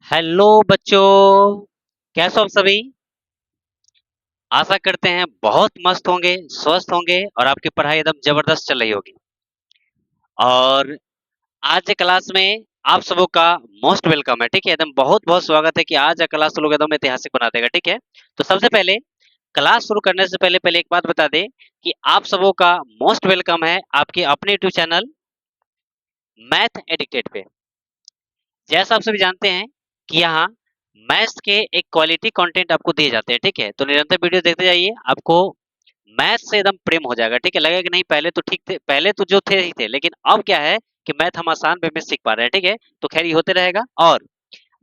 Hello बच्चों, कैसे हो आप सभी। आशा करते हैं बहुत मस्त होंगे, स्वस्थ होंगे और आपकी पढ़ाई एकदम जबरदस्त चल रही होगी। और आज के क्लास में आप सबों का मोस्ट वेलकम है। ठीक है, एकदम बहुत बहुत स्वागत है कि आज का क्लास लोग एकदम ऐतिहासिक बना देगा। ठीक है, तो सबसे पहले क्लास शुरू करने से पहले पहले एक बात बता दें कि आप सबों का मोस्ट वेलकम है आपके अपने यूट्यूब चैनल मैथ एडिक्टेड पे। जैसा आप सभी जानते हैं कि यहाँ मैथ्स के एक क्वालिटी कंटेंट आपको दिए जाते हैं। ठीक है, तो निरंतर वीडियो देखते जाइए, आपको मैथ से एकदम प्रेम हो जाएगा। ठीक है, लगेगा कि नहीं पहले तो ठीक थे, पहले तो जो थे ही थे, लेकिन अब क्या है कि मैथ हम आसान वे में सीख पा रहे हैं। ठीक है, तो खैर ये होते रहेगा और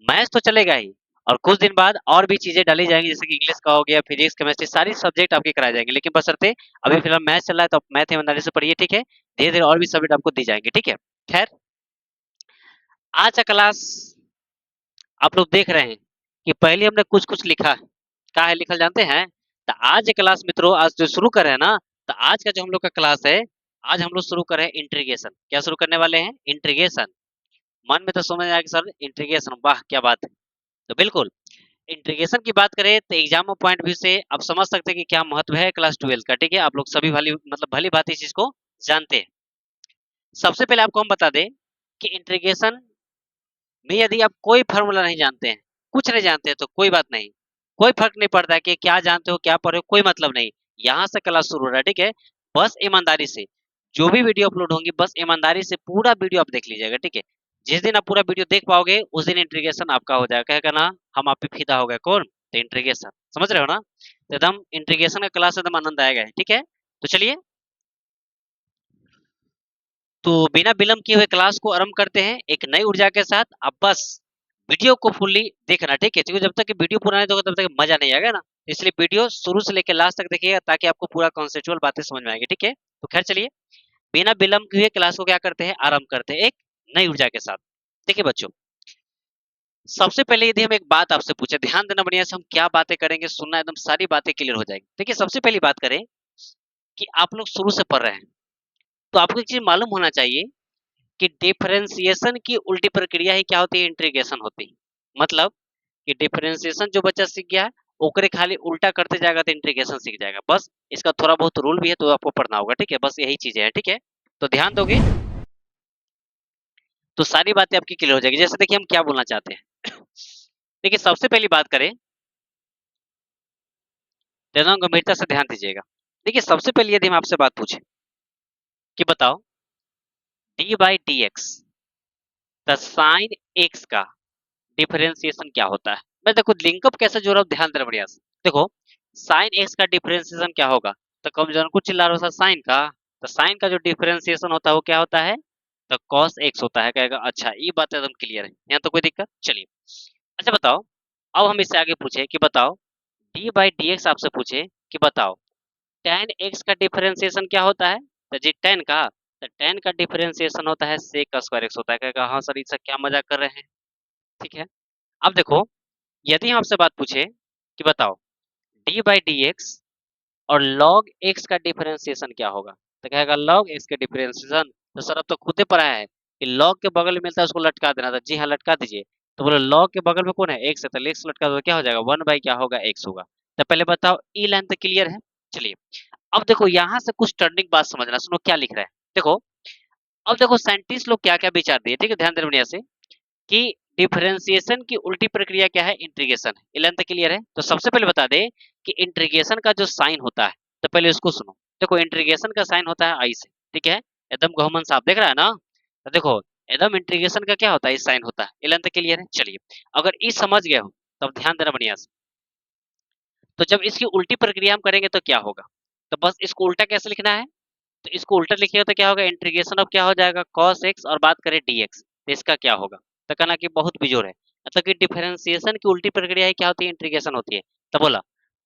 मैथ्स तो चलेगा ही, और कुछ दिन बाद और भी चीजें डाली जाएंगी, जैसे कि इंग्लिश का हो गया, फिजिक्स, केमिस्ट्री, सारी सब्जेक्ट आपके कराए जाएंगे। लेकिन बशर्ते अभी फिलहाल मैथ्स चल रहा है, तो आप मैथ ईमानदारी से पढ़िए। ठीक है, धीरे धीरे और भी सब्जेक्ट आपको दी जाएंगे। ठीक है, खैर आज का क्लास आप लोग देख रहे हैं कि पहले हमने कुछ कुछ लिखा है। क्या है लिखल जानते हैं? तो आज ये क्लास मित्रों आज जो शुरू कर रहे हैं ना, तो आज का जो हम लोग का क्लास है, आज हम लोग शुरू कर रहे हैं इंट्रीगेशन। क्या शुरू करने वाले हैं? इंट्रीगेशन। मन में तो समझ आया कि सर इंट्रीगेशन, वाह क्या बात है। तो बिल्कुल इंट्रीगेशन की बात करें तो एग्जाम पॉइंट व्यू से आप समझ सकते हैं कि क्या महत्व है क्लास 12 का। ठीक है, आप लोग सभी भली बात इस चीज को जानते हैं। सबसे पहले आपको हम बता दें कि इंट्रीगेशन में यदि आप कोई फार्मूला नहीं जानते हैं, कुछ नहीं जानते हैं, तो कोई बात नहीं, कोई फर्क नहीं पड़ता है कि क्या जानते हो क्या पढ़े हो, कोई मतलब नहीं। यहाँ से क्लास शुरू हो रहा है। ठीक है, बस ईमानदारी से जो भी वीडियो अपलोड होंगी, बस ईमानदारी से पूरा वीडियो आप देख लीजिएगा। ठीक है, जिस दिन आप पूरा वीडियो देख पाओगे उस दिन इंट्रीगेशन आपका हो जाएगा। कहेगा ना हम आप पे फिदा हो गए, कौन? तो इंट्रीगेशन। समझ रहे हो ना? तो एकदम इंट्रीगेशन का क्लास एकदम आनंद आएगा। ठीक है, तो चलिए, तो बिना विलंब किए हुए क्लास को आरंभ करते हैं एक नई ऊर्जा के साथ। अब बस वीडियो को फुल्ली देखना। ठीक है, क्योंकि जब तक कि वीडियो पूरा नहीं देखोगे तब तक मजा नहीं आएगा ना, इसलिए वीडियो शुरू से लेकर लास्ट तक देखिएगा ताकि आपको पूरा कॉन्सेप्चुअल बातें समझ में आएगी। ठीक है, तो खैर चलिए, बिना विलंब किए हुए क्लास को क्या करते हैं, आरंभ करते हैं एक नई ऊर्जा के साथ। देखिए बच्चों, सबसे पहले यदि हम एक बात आपसे पूछे, ध्यान देना बढ़िया से, हम क्या बातें करेंगे सुनना, एकदम सारी बातें क्लियर हो जाएगी। देखिए सबसे पहली बात करें कि आप लोग शुरू से पढ़ रहे हैं, तो आपको एक चीज मालूम होना चाहिए कि डिफरेंशिएशन की उल्टी प्रक्रिया ही क्या होती है, इंटीग्रेशन होती है। मतलब कि डिफरेंशिएशन जो बच्चा सीख गया है, ओकरे खाली उल्टा करते जाएगा तो इंटीग्रेशन सीख जाएगा। बस इसका थोड़ा बहुत रूल भी है तो आपको पढ़ना होगा। ठीक है, बस यही चीजें हैं। ठीक है, तो ध्यान दोगे तो सारी बातें आपकी क्लियर हो जाएगी। जैसे देखिए हम क्या बोलना चाहते हैं। देखिए सबसे पहली बात करें तो एकदम गंभीरता से ध्यान दीजिएगा। देखिए सबसे पहले यदि हम आपसे बात पूछे कि बताओ D by D x the sine x का डिफरेंशिएशन क्या होता है। मैं देखो लिंकअप कैसे जोड़ रहा हूँ, ध्यान देना बढ़िया से। देखो साइन एक्स का डिफरेंशिएशन क्या होगा, तो कम जन कुछ चिल्ला रहा साइन का, तो साइन का जो डिफरेंशिएशन होता है वो क्या होता है, तो कॉस एक्स होता है। कहेगा अच्छा ये बात एकदम क्लियर है, यहाँ तो कोई दिक्कत। चलिए अच्छा बताओ, अब हम इससे आगे पूछे कि बताओ डी बाई डी एक्स आपसे पूछे कि बताओ टेन एक्स का डिफरेंशिएशन क्या होता है, तो जी टेन का, तो टेन का डिफरेंशिएशन होता है सेक स्क्वायर एक्स होता है। कहेगा हाँ सर इससे क्या मजाक कर रहे हैं। ठीक है, अब देखो यदि हम आपसे बात पूछे कि बताओ डी बाई डी एक्स और log x का डिफरेंशिएशन क्या होगा, तो कहेगा log x के डिफरेंशिएशन, तो सर अब तो खुद ही पढ़ा है कि log के बगल में मिलता है उसको लटका देना था। जी हाँ लटका दीजिए, तो बोले log के बगल में कौन है, x है, तो x लटका दो क्या हो जाएगा, वन बाई क्या होगा, x होगा। तो पहले बताओ ई लाइन तो क्लियर है। चलिए अब देखो यहाँ से कुछ टर्निंग बात समझना, सुनो क्या लिख रहा है। देखो अब देखो साइंटिस्ट लोग क्या क्या विचार दिए। ठीक है, ध्यान देना बढ़िया से कि डिफरेंशिएशन की उल्टी प्रक्रिया क्या है, इंटीग्रेशन है। इलेवन तक क्लियर है, तो सबसे पहले बता दे कि इंटीग्रेशन का जो साइन होता है, तो पहले इसको सुनो। देखो इंटीग्रेशन का साइन होता है आई से। ठीक है, एकदम गहमन साहब देख रहा है ना, तो देखो एकदम इंटीग्रेशन का क्या होता है, इस साइन होता है। इलेवन तक क्लियर है। चलिए अगर इस समझ गए हो तब ध्यान देना बढ़िया से, तो जब इसकी उल्टी प्रक्रिया हम करेंगे तो क्या होगा, तो बस इसको उल्टा कैसे लिखना है, तो इसको उल्टा लिखिएगा तो क्या होगा, इंटीग्रेशन ऑफ क्या हो जाएगा, cos x, और बात करें dx तो इसका क्या होगा, तो कहना कि बहुत बिजोर है। मतलब कि डिफरेंशिएशन की उल्टी प्रक्रिया ही क्या होती है, इंटीग्रेशन होती है। तो बोला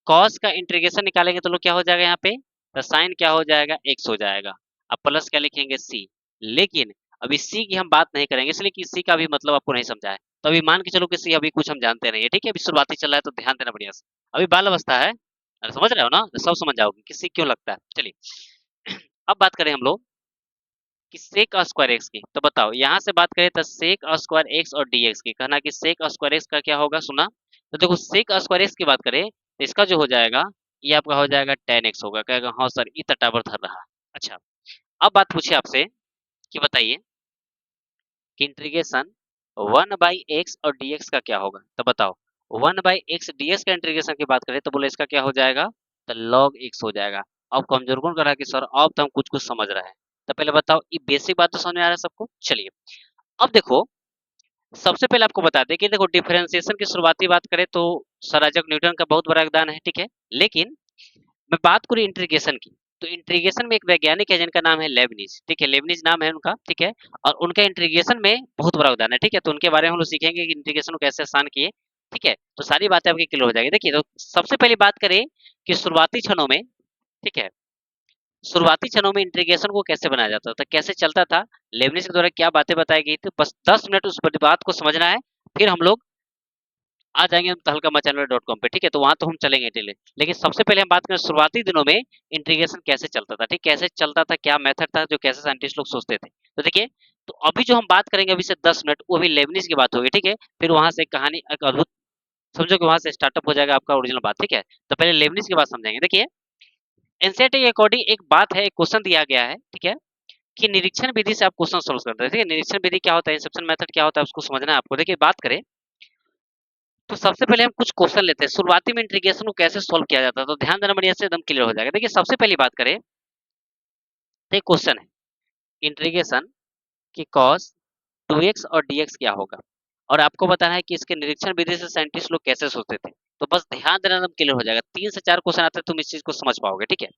cos का इंटीग्रेशन निकालेंगे तो लोग क्या हो जाएगा यहाँ पे, तो साइन क्या हो जाएगा, x हो जाएगा। अब प्लस क्या लिखेंगे, c। लेकिन अभी c की हम बात नहीं करेंगे, इसलिए कि c का भी मतलब आपको नहीं समझा है, तो अभी मान के चलो कि c अभी कुछ हम जानते नहीं है। ठीक है, अभी शुरुआती चल रहा है तो ध्यान देना बढ़िया से, अभी बाल अवस्था है। समझ रहे हो ना, तो सब समझ जाओगे कि c क्यों लगता है। चलिए अब बात करें हम लोग कि sec स्क्वायर एक्स की, तो बताओ यहाँ से बात करें तो sec स्क्वायर एक्स और dx की, कहना कि sec स्क्वायर एक्स का क्या होगा, सुना? तो देखो sec स्क्वायर एक्स की बात करें तो इसका जो हो जाएगा ये आपका हो जाएगा tan x होगा, कहेगा हाँ सर ये तटावर धर रहा है। अच्छा, अब बात पूछे आपसे कि बताइए कि इंटीग्रेशन 1/x और dx का क्या होगा, तो बताओ 1/x dx का इंटीग्रेशन की बात करें तो बोले इसका क्या हो जाएगा, तो log x हो जाएगा। अब कमजोर कौन कर रहा है कि सर अब तो हम कुछ कुछ समझ रहे हैं, तो पहले बताओ ये बेसिक बात तो समझ में आ रहा है सबको। चलिए अब देखो, सबसे पहले आपको बता दें कि देखो डिफरेंशिएशन की शुरुआती बात करें तो सर आइजैक न्यूटन का बहुत बड़ा योगदान है, ठीक है। लेकिन मैं बात करूँ इंटीग्रेशन की, तो इंटीग्रेशन में एक वैज्ञानिक है जिनका नाम है लेबनिज, ठीक है, लेबनिज नाम है उनका, ठीक है। और उनका इंटीग्रेशन में बहुत बड़ा योगदान है, ठीक है। तो उनके बारे में हम लोग सीखेंगे कि इंटीग्रेशन को कैसे आसान किए, ठीक है। तो सारी बातें आपकी क्लियर हो जाएगी। देखिए तो सबसे पहले बात करें कि शुरुआती क्षणों में, ठीक है, शुरुआती क्षणों में इंटीग्रेशन को कैसे बनाया जाता था, कैसे चलता था, लेबनिज के द्वारा क्या बातें बताई गई थी, बस 10 मिनट उस बात को समझना है। फिर हम लोग आ जाएंगे हम तहलका पे, ठीक है। तो वहां तो हम चलेंगे टेले, लेकिन सबसे पहले हम बात करें शुरुआती दिनों में इंटीग्रेशन कैसे चलता था, ठीक, कैसे चलता था, क्या मेथड था जो कैसे साइंटिस्ट लोग सोचते थे। तो देखिए, तो अभी जो हम बात करेंगे अभी से 10 मिनट वो भी लेबनिज की बात होगी, ठीक है। फिर वहां से कहानी एक अद्भुत, समझो कि वहां से स्टार्टअप हो जाएगा आपका ओरिजिनल बात, ठीक है। तो पहले लेबनिज की बात समझेंगे। देखिए एनसीईआरटी के अकॉर्डिंग एक बात है, एक क्वेश्चन दिया गया है, ठीक है, कि निरीक्षण विधि से आप क्वेश्चन सोल्व करते हैं, ठीक है। निरीक्षण विधि क्या होता है, इंसेप्शन मेथड क्या होता है, उसको समझना है आपको। देखिए बात करें तो सबसे पहले हम कुछ क्वेश्चन लेते हैं, शुरुआती में इंटीग्रेशन को कैसे सॉल्व किया जाता है, तो ध्यान देना बढ़िया से, एकदम क्लियर हो जाएगा। देखिए सबसे पहली बात करें तो एक क्वेश्चन है इंटीग्रेशन की cos 2x और dx क्या होगा, और आपको बताना है कि इसके निरीक्षण विधि से साइंटिस्ट लोग कैसे सोचते थे। तो बस ध्यान देना, एकदम क्लियर हो जाएगा। 3 से 4 क्वेश्चन आते हैं, तुम इस चीज को समझ पाओगे, ठीक है।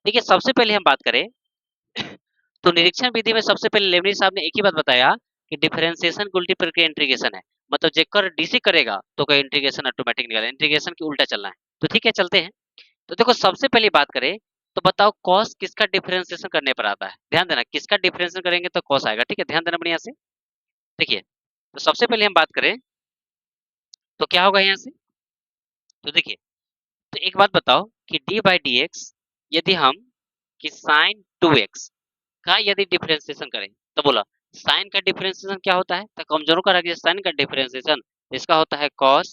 देखिए सबसे पहले हम बात करें तो निरीक्षण विधि में सबसे पहले लेबनिज साहब ने एक ही बात बताया कि डिफरेंशिएशन की उल्टी प्रक्रिया इंटीग्रेशन है, मतलब जेकर डीसी करेगा तो का इंटीग्रेशन ऑटोमेटिक निकलेगा, इंटीग्रेशन की उल्टा चलना है। तो ठीक है चलते हैं। तो देखो सबसे पहली बात करें तो बताओ कॉस किसका डिफरेंशिएशन करने पर आता है, ध्यान देना किसका डिफरेंशिएशन करेंगे तो कॉस आएगा, ठीक है, ध्यान देना बढ़िया से। देखिए तो सबसे पहले हम बात करें तो क्या होगा यहाँ से, तो देखिए तो एक बात बताओ कि डी बाई डी एक्स यदि हम कि साइन 2x का यदि डिफरेंशिएशन करें तो बोला साइन का डिफरेंशिएशन क्या होता है, तो कमजोरों का रखिए साइन का डिफरेंशिएशन इसका होता है cos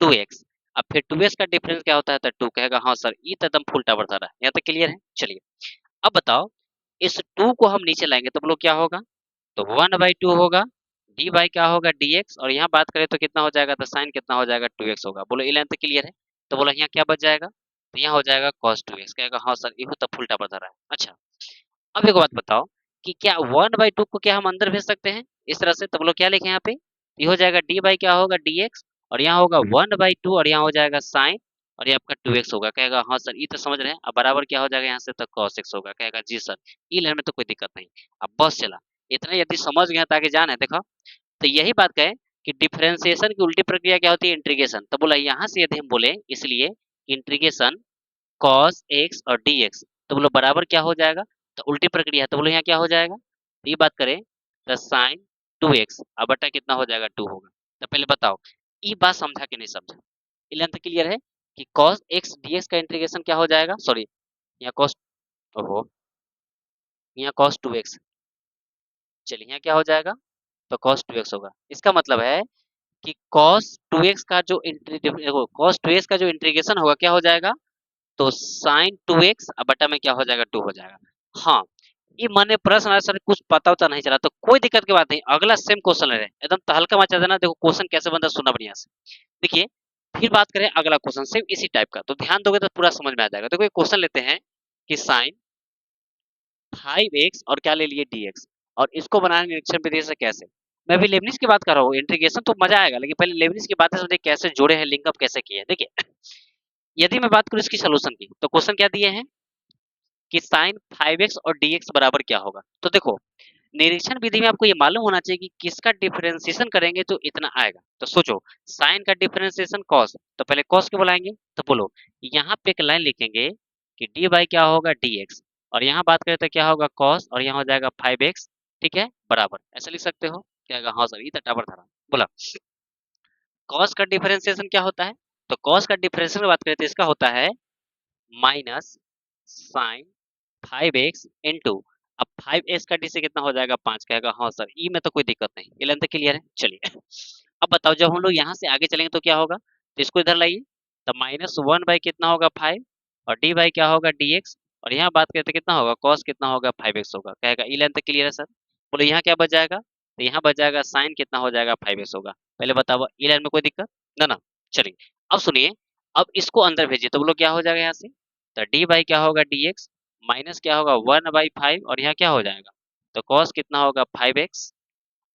2x। अब फिर 2x का डिफरेंस क्या होता है, तो 2 कहेगा हाँ सर ये तो एकदम उल्टा बढ़ता रहा है, यहाँ तक क्लियर है। चलिए अब बताओ इस 2 को हम नीचे लाएंगे तो बोलो क्या होगा, तो 1/2 होगा, डी बाई क्या होगा dx, और यहाँ बात करें तो कितना हो जाएगा, तो साइन कितना हो जाएगा 2x होगा। बोलो ये लाइन तक क्लियर है। तो बोला यहाँ क्या बच जाएगा, तो यहाँ हो जाएगा cos 2x, कहेगा हाँ सर ये तो उल्टा बढ़ता रहा है। अच्छा अब एक बात बताओ कि क्या 1/2 को क्या हम अंदर भेज सकते हैं इस तरह से, तो बोलो क्या लिखे यहाँ पे, ये हो जाएगा डी बाई क्या होगा dx, और यहाँ होगा 1/2, और यहाँ हो जाएगा साइन, और ये आपका 2x होगा, कहेगा हाँ सर ये तो समझ रहे हैं। अब बराबर क्या हो जाएगा यहाँ से, तो cos x होगा, कहेगा जी सर ई लाइन में तो कोई दिक्कत नहीं। अब बस चला, इतना यदि समझ गए ताकि जान है। देखो तो यही बात कहे कि डिफरेंशिएशन की उल्टी प्रक्रिया क्या होती है, इंटीग्रेशन। तो बोला यहाँ से यदि हम बोले इसलिए इंटीग्रेशन cos x और dx, तो बोलो बराबर क्या हो जाएगा, तो उल्टी प्रक्रिया है, तो बोलो यहाँ क्या हो जाएगा, तो ये बात करें तो साइन 2x अब बटा कितना हो जाएगा 2 होगा। तो पहले बताओ ये बात समझा कि नहीं समझा, ये लेंथ क्लियर है कि cos x dx का इंटीग्रेशन क्या हो जाएगा, सॉरी यहाँ cos, ओहो यहाँ cos 2x, चलिए यहाँ क्या हो जाएगा, तो cos 2x होगा। इसका मतलब है कि cos 2x का जो देखो cos 2x का जो इंटीग्रेशन होगा क्या हो जाएगा, तो साइन 2x अब बटा में क्या हो जाएगा 2 हो जाएगा। हाँ ये मन में प्रश्न आया सर कुछ पता उता नहीं चला, तो कोई दिक्कत की बात नहीं, अगला सेम क्वेश्चन ले रहे हैं, एकदम तहलका मचा देना। देखो क्वेश्चन कैसे बनता है सुनना बढ़िया से। देखिए फिर बात करें अगला क्वेश्चन सेम इसी टाइप का, तो ध्यान दोगे तो पूरा समझ में आ जाएगा। देखो एक क्वेश्चन लेते हैं कि साइन 5x और क्या ले लिए dx, और इसको बनाना निरीक्षण विधि से कैसे। मैं अभी लेबनिज की बात कर रहा हूँ, इंटीग्रेशन तो मजा आएगा, लेकिन पहले लेबनिज की बातें समझे कैसे जोड़े हैं, लिंकअप कैसे किए हैं। देखिए यदि मैं बात करूँ इसकी सोल्यूशन की, तो क्वेश्चन क्या दिए हैं कि साइन 5x और dx बराबर क्या होगा। तो देखो निरीक्षण विधि में आपको ये मालूम होना चाहिए कि किसका डिफरेंशिएशन करेंगे तो इतना आएगा। तो सोचो साइन का डिफरेंशिएशन cos, तो पहले cos के बुलाएंगे, तो बोलो यहाँ पे एक लाइन लिखेंगे कि डी बाई क्या होगा dx, और यहाँ बात करें तो क्या होगा cos, और यहाँ हो जाएगा 5x, ठीक है बराबर, ऐसा लिख सकते हो। क्या होगा, हाँ सर ये तो टावर था। बोला cos का डिफरेंशिएशन क्या होता है, तो cos का डिफरेंशिएशन की बात करें तो इसका होता है माइनस साइन 5x इंटू, अब 5x का डी से कितना हो जाएगा 5 कहेगा हाँ सर ई में तो कोई दिक्कत नहीं, ये लेंथ क्लियर है। चलिए अब बताओ जब हम लोग यहाँ से आगे चलेंगे तो क्या होगा, तो इसको इधर लाइए, तो -1 बाई कितना होगा 5 और डी बाई क्या होगा dx, और यहाँ बात करते कितना होगा cos कितना होगा 5x होगा, कहेगा ई लेंथ क्लियर है सर। बोलो यहाँ क्या बच जाएगा, तो यहाँ बच जाएगा साइन कितना हो जाएगा 5x होगा। पहले बताओ ई लाइन में कोई दिक्कत ना ना। चलिए अब सुनिए, अब इसको अंदर भेजिए तो बोलो क्या हो जाएगा यहाँ से, तो डी बाई क्या होगा dx माइनस क्या होगा 1/5 और यहाँ क्या हो जाएगा, तो cos कितना होगा 5x,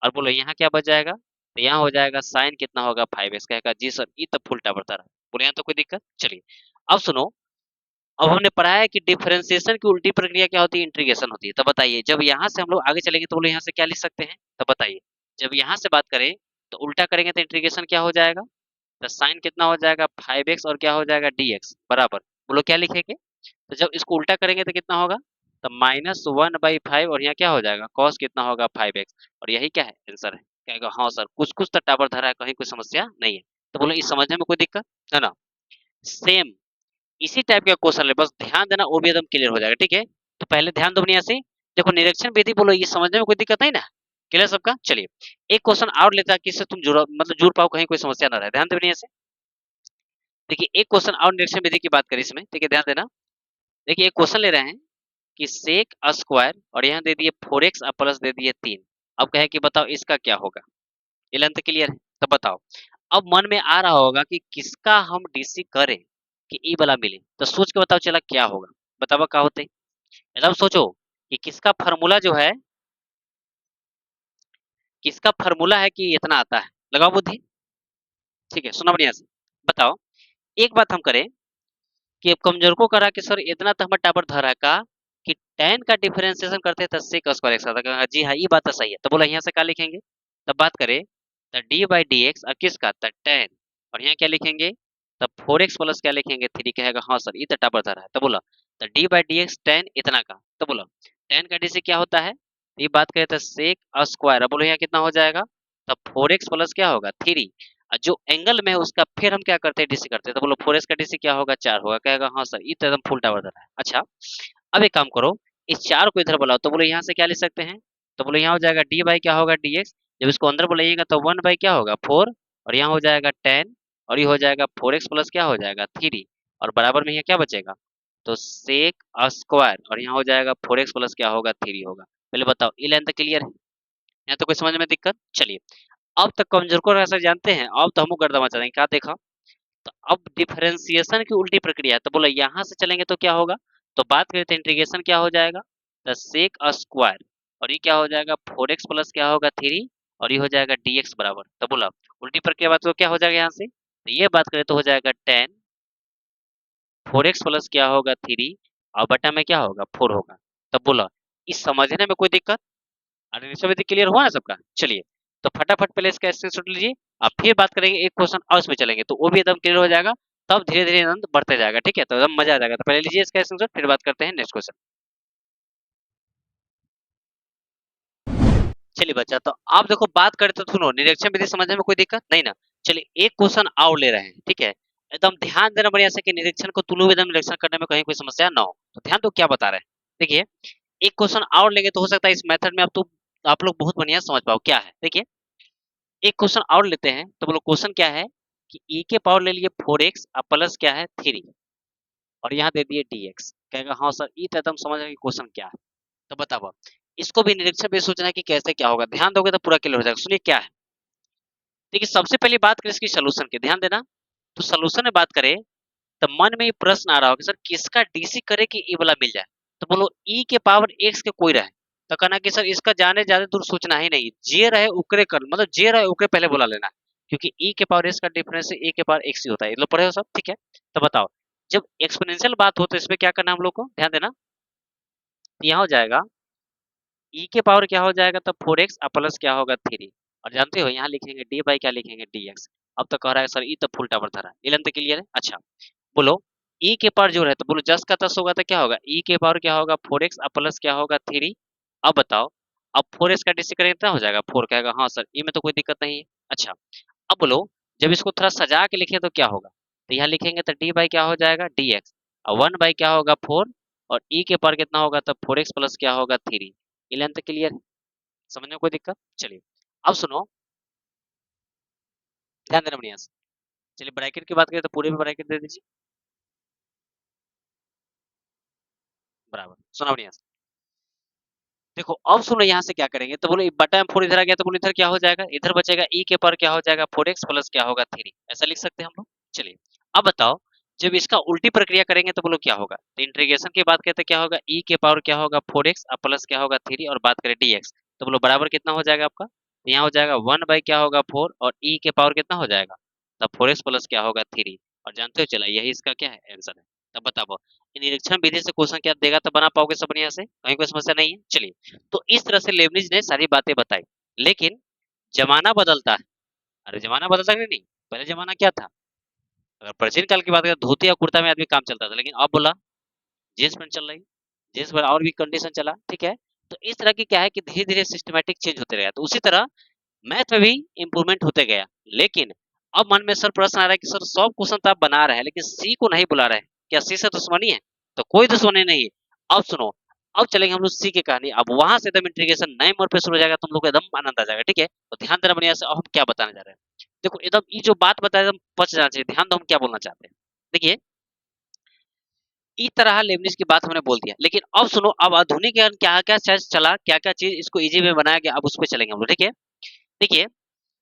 और बोलो यहाँ क्या बच जाएगा, तो यहाँ हो जाएगा साइन कितना होगा 5x, कहेगा जी सर ये तो फुलटा बता रहा है। बोले यहाँ तो कोई दिक्कत। चलिए अब सुनो, अब हमने पढ़ा है कि डिफरेंशिएशन की उल्टी प्रक्रिया क्या होती है, इंटीग्रेशन होती है। तो बताइए जब यहाँ से हम लोग आगे चलेंगे तो बोलो यहाँ से क्या लिख सकते हैं, तो बताइए जब यहाँ से बात करें तो उल्टा करेंगे तो इंटीग्रेशन क्या हो जाएगा, तो साइन कितना हो जाएगा 5x और क्या हो जाएगा dx बराबर, बोलो क्या लिखेंगे, तो जब इसको उल्टा करेंगे तो कितना होगा, तो -1/5 और यहाँ क्या हो जाएगा cos कितना होगा 5x, और यही क्या है आंसर है। कहेगा हाँ सर कुछ कुछ तो टावर धरा है, कहीं कोई समस्या नहीं है। तो बोलो इस समझने में कोई दिक्कत है ना। सेम इसी टाइप का क्वेश्चन है, बस ध्यान देना वो भी एकदम क्लियर हो जाएगा, ठीक है। तो पहले ध्यान दो यहाँ से, देखो निरीक्षण विधि, बोलो ये समझने में कोई दिक्कत नहीं ना, क्लियर सबका। चलिए एक क्वेश्चन और लेता है कि इससे तुम जुड़ मतलब जुड़ पाओ, कहीं कोई समस्या ना रहे, ध्यान दो यहाँ से। देखिए एक क्वेश्चन और निरीक्षण विधि की बात करें इसमें, ठीक है ध्यान देना। देखिए एक क्वेश्चन ले रहे हैं कि सेक स्क्वायर और यहाँ दे दिए 4x और प्लस दे दिए 3, अब कहे कि बताओ इसका क्या होगा, ये लेंथ क्लियर है। तो बताओ अब मन में आ रहा होगा कि किसका हम डीसी करें कि ई वाला मिले, तो सोच के बताओ चला क्या होगा, बताओ क्या होते, एकदम सोचो कि किसका फार्मूला जो है, किसका फार्मूला है कि इतना आता है, लगाओ बुद्धि। ठीक है सुना बढ़िया से, बताओ एक बात हम करें कि अब कमजोर को करा कि सर इतना तो हमारे टावर धरा का कि tan का डिफरेंशिएशन करते हैं तो sec स्क्वायर x आता है, जी हाँ ये बात तो सही है। तो बोला यहाँ से क्या लिखेंगे, तब बात करें तो d बाई डी एक्स और किसका तो tan, और यहाँ क्या लिखेंगे तब 4x प्लस क्या लिखेंगे 3, कहेगा हाँ सर ये तो टावर धरा है। तो बोला तो d by D x tan इतना का, तो बोला tan का डी से क्या होता है, ये बात करें तो sec स्क्वायर, अब बोलो यहाँ कितना हो जाएगा, तब 4x प्लस क्या होगा 3, जो एंगल में है उसका फिर हम क्या करते हैं डीसी करते हैं, तो बोलो 4s का डीसी क्या होगा 4 होगा, कहेगा हाँ सर ये तो एकदम फुल टावर है। अच्छा अब एक काम करो, इस 4 को इधर बुलाओ, तो बोलो यहाँ से क्या लिख सकते हैं, तो बोलो यहाँ हो जाएगा डी बाई क्या होगा dx, जब इसको अंदर बुलाइएगा तो 1 बाई क्या होगा 4, और यहाँ हो जाएगा 10, और ये हो जाएगा 4x प्लस क्या हो जाएगा 3, और बराबर में यहाँ क्या बचेगा, तो सेक स्क्वायर और यहाँ हो जाएगा 4x प्लस क्या होगा 3 होगा। पहले बताओ ये लेंथ क्लियर है, यहाँ तो कोई समझ में दिक्कत। चलिए अब तक कमजोर को ऐसा जानते हैं, अब तो हम गर्दा मचा देंगे, क्या देखा, तो अब डिफरेंशिएशन की उल्टी प्रक्रिया है, तो बोला यहाँ से चलेंगे तो क्या होगा, तो बात करें तो इंटीग्रेशन क्या हो जाएगा, तो सेक स्क्वायर और ये क्या हो जाएगा 4x प्लस क्या होगा 3, और ये हो जाएगा dx बराबर, तो बोला उल्टी प्रक्रिया बात तो क्या हो जाएगा यहाँ से, तो ये बात करें तो हो जाएगा 10 4x प्लस क्या होगा 3 और बटा में क्या होगा 4 होगा। तब बोला इस समझने में कोई दिक्कत, अरे क्लियर हुआ ना सबका। चलिए तो फटाफट पहले इसका स्क्रीनशॉट लीजिए, अब फिर बात करेंगे एक क्वेश्चन और इसमें चलेंगे तो वो भी एकदम क्लियर हो जाएगा, तब धीरे धीरे आनंद बढ़ते जाएगा, ठीक है तो एकदम मजा आ जाएगा। तो पहले लीजिए इसका स्क्रीनशॉट, फिर बात करते हैं नेक्स्ट क्वेश्चन। चलिए बच्चा तो आप देखो बात करते तो सुनो, निरीक्षण विधि समझने में कोई दिक्कत नहीं ना। चलिए एक क्वेश्चन और ले रहे हैं, ठीक है एकदम ध्यान देना बढ़िया से कि निरीक्षण को तुलु एकदम निरीक्षण करने में कहीं कोई समस्या ना हो, तो ध्यान दो क्या बता रहे हैं। देखिए एक क्वेश्चन और लेंगे तो हो सकता है इस मेथड में आप लोग बहुत बढ़िया समझ पाओ क्या है। देखिए एक क्वेश्चन और लेते हैं, तो बोलो क्वेश्चन क्या है कि e के पावर ले लिए 4x और प्लस क्या है 3, और यहाँ दे दिए dx, कहेगा हाँ सर ये तो एकदम समझ रहे क्वेश्चन क्या है। तो बताओ इसको भी निरीक्षण भी सोचना है कि कैसे क्या होगा, ध्यान दोगे तो पूरा क्लियर हो जाएगा। सुनिए क्या है, देखिए सबसे पहले बात करें इसकी सोल्यूशन की, ध्यान देना। तो सोल्यूशन में बात करें तो मन में ये प्रश्न आ रहा हो कि सर किसका डीसी करे कि ई वाला मिल जाए, तो बोलो ई के पावर एक्स के कोई रहे, तो कहना कि सर इसका जाने ज्यादा दूर सोचना ही नहीं, जे रहे उकरे कर मतलब जे रहे उकरे पहले बुला लेना, क्योंकि ई के पावर एक्स का डिफरेंस से ए के पावर एक्स ही होता है, ये लोग पढ़े हो सब, ठीक है। तो बताओ जब एक्सपोनेंशियल बात हो तो इसमें क्या करना है हम लोग को, ध्यान देना। तो यहाँ हो जाएगा ई के पावर क्या हो जाएगा, तो 4x प्लस क्या होगा 3, और जानते हो यहाँ लिखेंगे डी बाई क्या लिखेंगे dx। अब तो कह रहा है सर ई तो फुल टावर धरा है, ये तो क्लियर है। अच्छा बोलो e के पावर जो है तो बोलो 10 का 10 होगा तो क्या होगा e के पावर क्या होगा 4x प्लस क्या होगा 3। अब बताओ अब 4x का डिसी करेंगे कितना हो जाएगा 4, कहेगा हाँ सर ई में तो कोई दिक्कत नहीं है। अच्छा अब बोलो जब इसको थोड़ा सजा के लिखे तो क्या होगा, तो यहाँ लिखेंगे तो डी बाई क्या हो जाएगा dx और 1 बाई क्या होगा 4, और e के पावर कितना होगा तब 4x प्लस क्या होगा 3, ये लेंथ क्लियर है, समझ में कोई दिक्कत? चलिए अब सुनो, ध्यान देना बढ़िया से। चलिए ब्रैकेट की बात करें तो पूरे में ब्रैकेट दे दीजिए, बराबर, सुना बढ़िया से। देखो अब सुनो यहाँ से क्या करेंगे, तो बोलो बटा में 4 इधर आ गया, तो बोलो इधर क्या हो जाएगा, इधर बचेगा e के पावर क्या हो जाएगा 4x प्लस क्या होगा 3, ऐसा लिख सकते हैं हम लोग। चलिए अब बताओ, जब इसका उल्टी प्रक्रिया करेंगे तो बोलो क्या होगा, तो इंटीग्रेशन की बात करते क्या होगा, e के पावर क्या होगा 4x और प्लस क्या होगा 3, और बात करें dx तो बोलो बराबर कितना हो जाएगा आपका, तो यहाँ हो जाएगा 1 बाई क्या होगा 4 और e के पावर कितना हो जाएगा, तब 4x प्लस क्या होगा 3, और जानते हो चला यही इसका क्या है आंसर है। तब बताओ निरीक्षण विधि से क्वेश्चन क्या देगा, तो बना पाओगे सब बढ़िया से, कहीं कोई समस्या नहीं है। चलिए तो इस तरह से लेबनिज ने सारी बातें बताई, लेकिन जमाना बदलता है। अरे जमाना बदलता है कि नहीं, पहले जमाना क्या था, अगर प्राचीन काल की बात करें धोती या कुर्ता में आदमी काम चलता था, लेकिन अब बोला जींस पैंट चल रही, जींस पर और भी कंडीशन चला, ठीक है। तो इस तरह की क्या है कि धीरे धीरे सिस्टमेटिक चेंज होते रहेगा, तो उसी तरह मैथ में भी इम्प्रूवमेंट होते गया। लेकिन अब मन में सर प्रश्न आ रहा है कि सर 100 क्वेश्चन तो आप बना रहे हैं, लेकिन सी को नहीं बुला रहे हैं, क्या सी से दुश्मनी है, तो कोई दुश्मनी नहीं है। अब सुनो, अब चलेंगे हम लोग सी की कहानी, अब वहां से एकदम इंटीग्रेशन नए मोड़ पे शुरू हो जाएगा, तुम लोग को एकदम आनंद आ जाएगा, ठीक है। तो ध्यान देना बढ़िया से, अब हम क्या बताने जा रहे हैं, देखो एकदम ये जो बात बताया एकदम पच जाना चाहिए, ध्यान दो हम क्या बोलना चाहते हैं। देखिए इस तरह लेबनिज की बात हमने बोल दिया, लेकिन अब सुनो, अब आधुनिक क्या क्या चला, क्या क्या चीज इसको इजी में बनाया गया, अब उस पर चलेंगे हम लोग, ठीक है। देखिए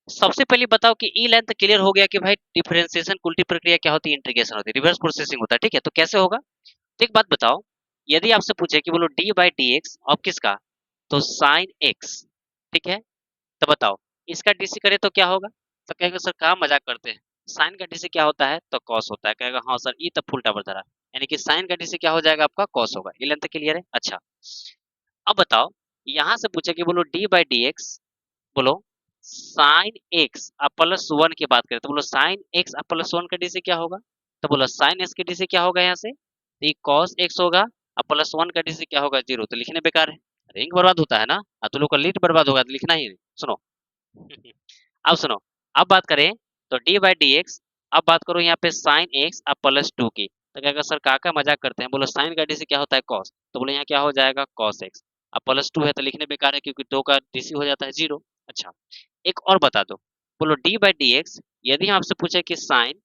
सबसे पहले बताओ कि ई लेंथ क्लियर हो गया कि भाई डिफरेंशिएशन उल्टी प्रक्रिया क्या होती है, इंटीग्रेशन होती है, रिवर्स प्रोसेसिंग होता है, ठीक है। तो कैसे होगा, तो एक बात बताओ, यदि आपसे पूछे कि बोलो डी बाई डी एक्स और किसका, तो साइन एक्स, ठीक है। तो बताओ इसका डीसी करे तो क्या होगा, तो कहेगा सर कहाँ मजाक करते हैं, साइन का डीसी क्या होता है, तो कॉस होता है, कहेगा हाँ सर ई तब उल्टा बढ़ रहा, यानी कि साइन का डीसी क्या हो जाएगा आपका कॉस होगा, ये लेंथ क्लियर है। अच्छा अब बताओ, यहाँ से पूछे कि बोलो डी बाई डी एक्स, बोलो साइन एक्स आप प्लस वन की बात करें, तो बोलो साइन एक्स आप प्लस वन का डी से क्या होगा, तो बोलो साइन एक्स के डी से क्या होगा, यहाँ से तो ये कॉस एक्स होगा, और प्लस वन का डी से क्या होगा 0, तो लिखने बेकार है, रिंग बर्बाद होता है ना, तो लोग का लीड बर्बाद होगा, तो लिखना ही नहीं। सुनो अब सुनो, अब बात करें तो डी बाई डी एक्स, अब बात करो यहाँ पे साइन एक्स अब प्लस टू की, तो क्या सर काका मजाक करते हैं, बोलो साइन का डी से क्या होता है कॉस, तो बोलो यहाँ क्या हो जाएगा कॉस एक्स, अब प्लस टू है तो लिखने बेकार है क्योंकि दो का डीसी हो जाता है 0। अच्छा एक और बता दो, बोलो डी बाई डी एक्स, यदि हम आपसे पूछे कि साइन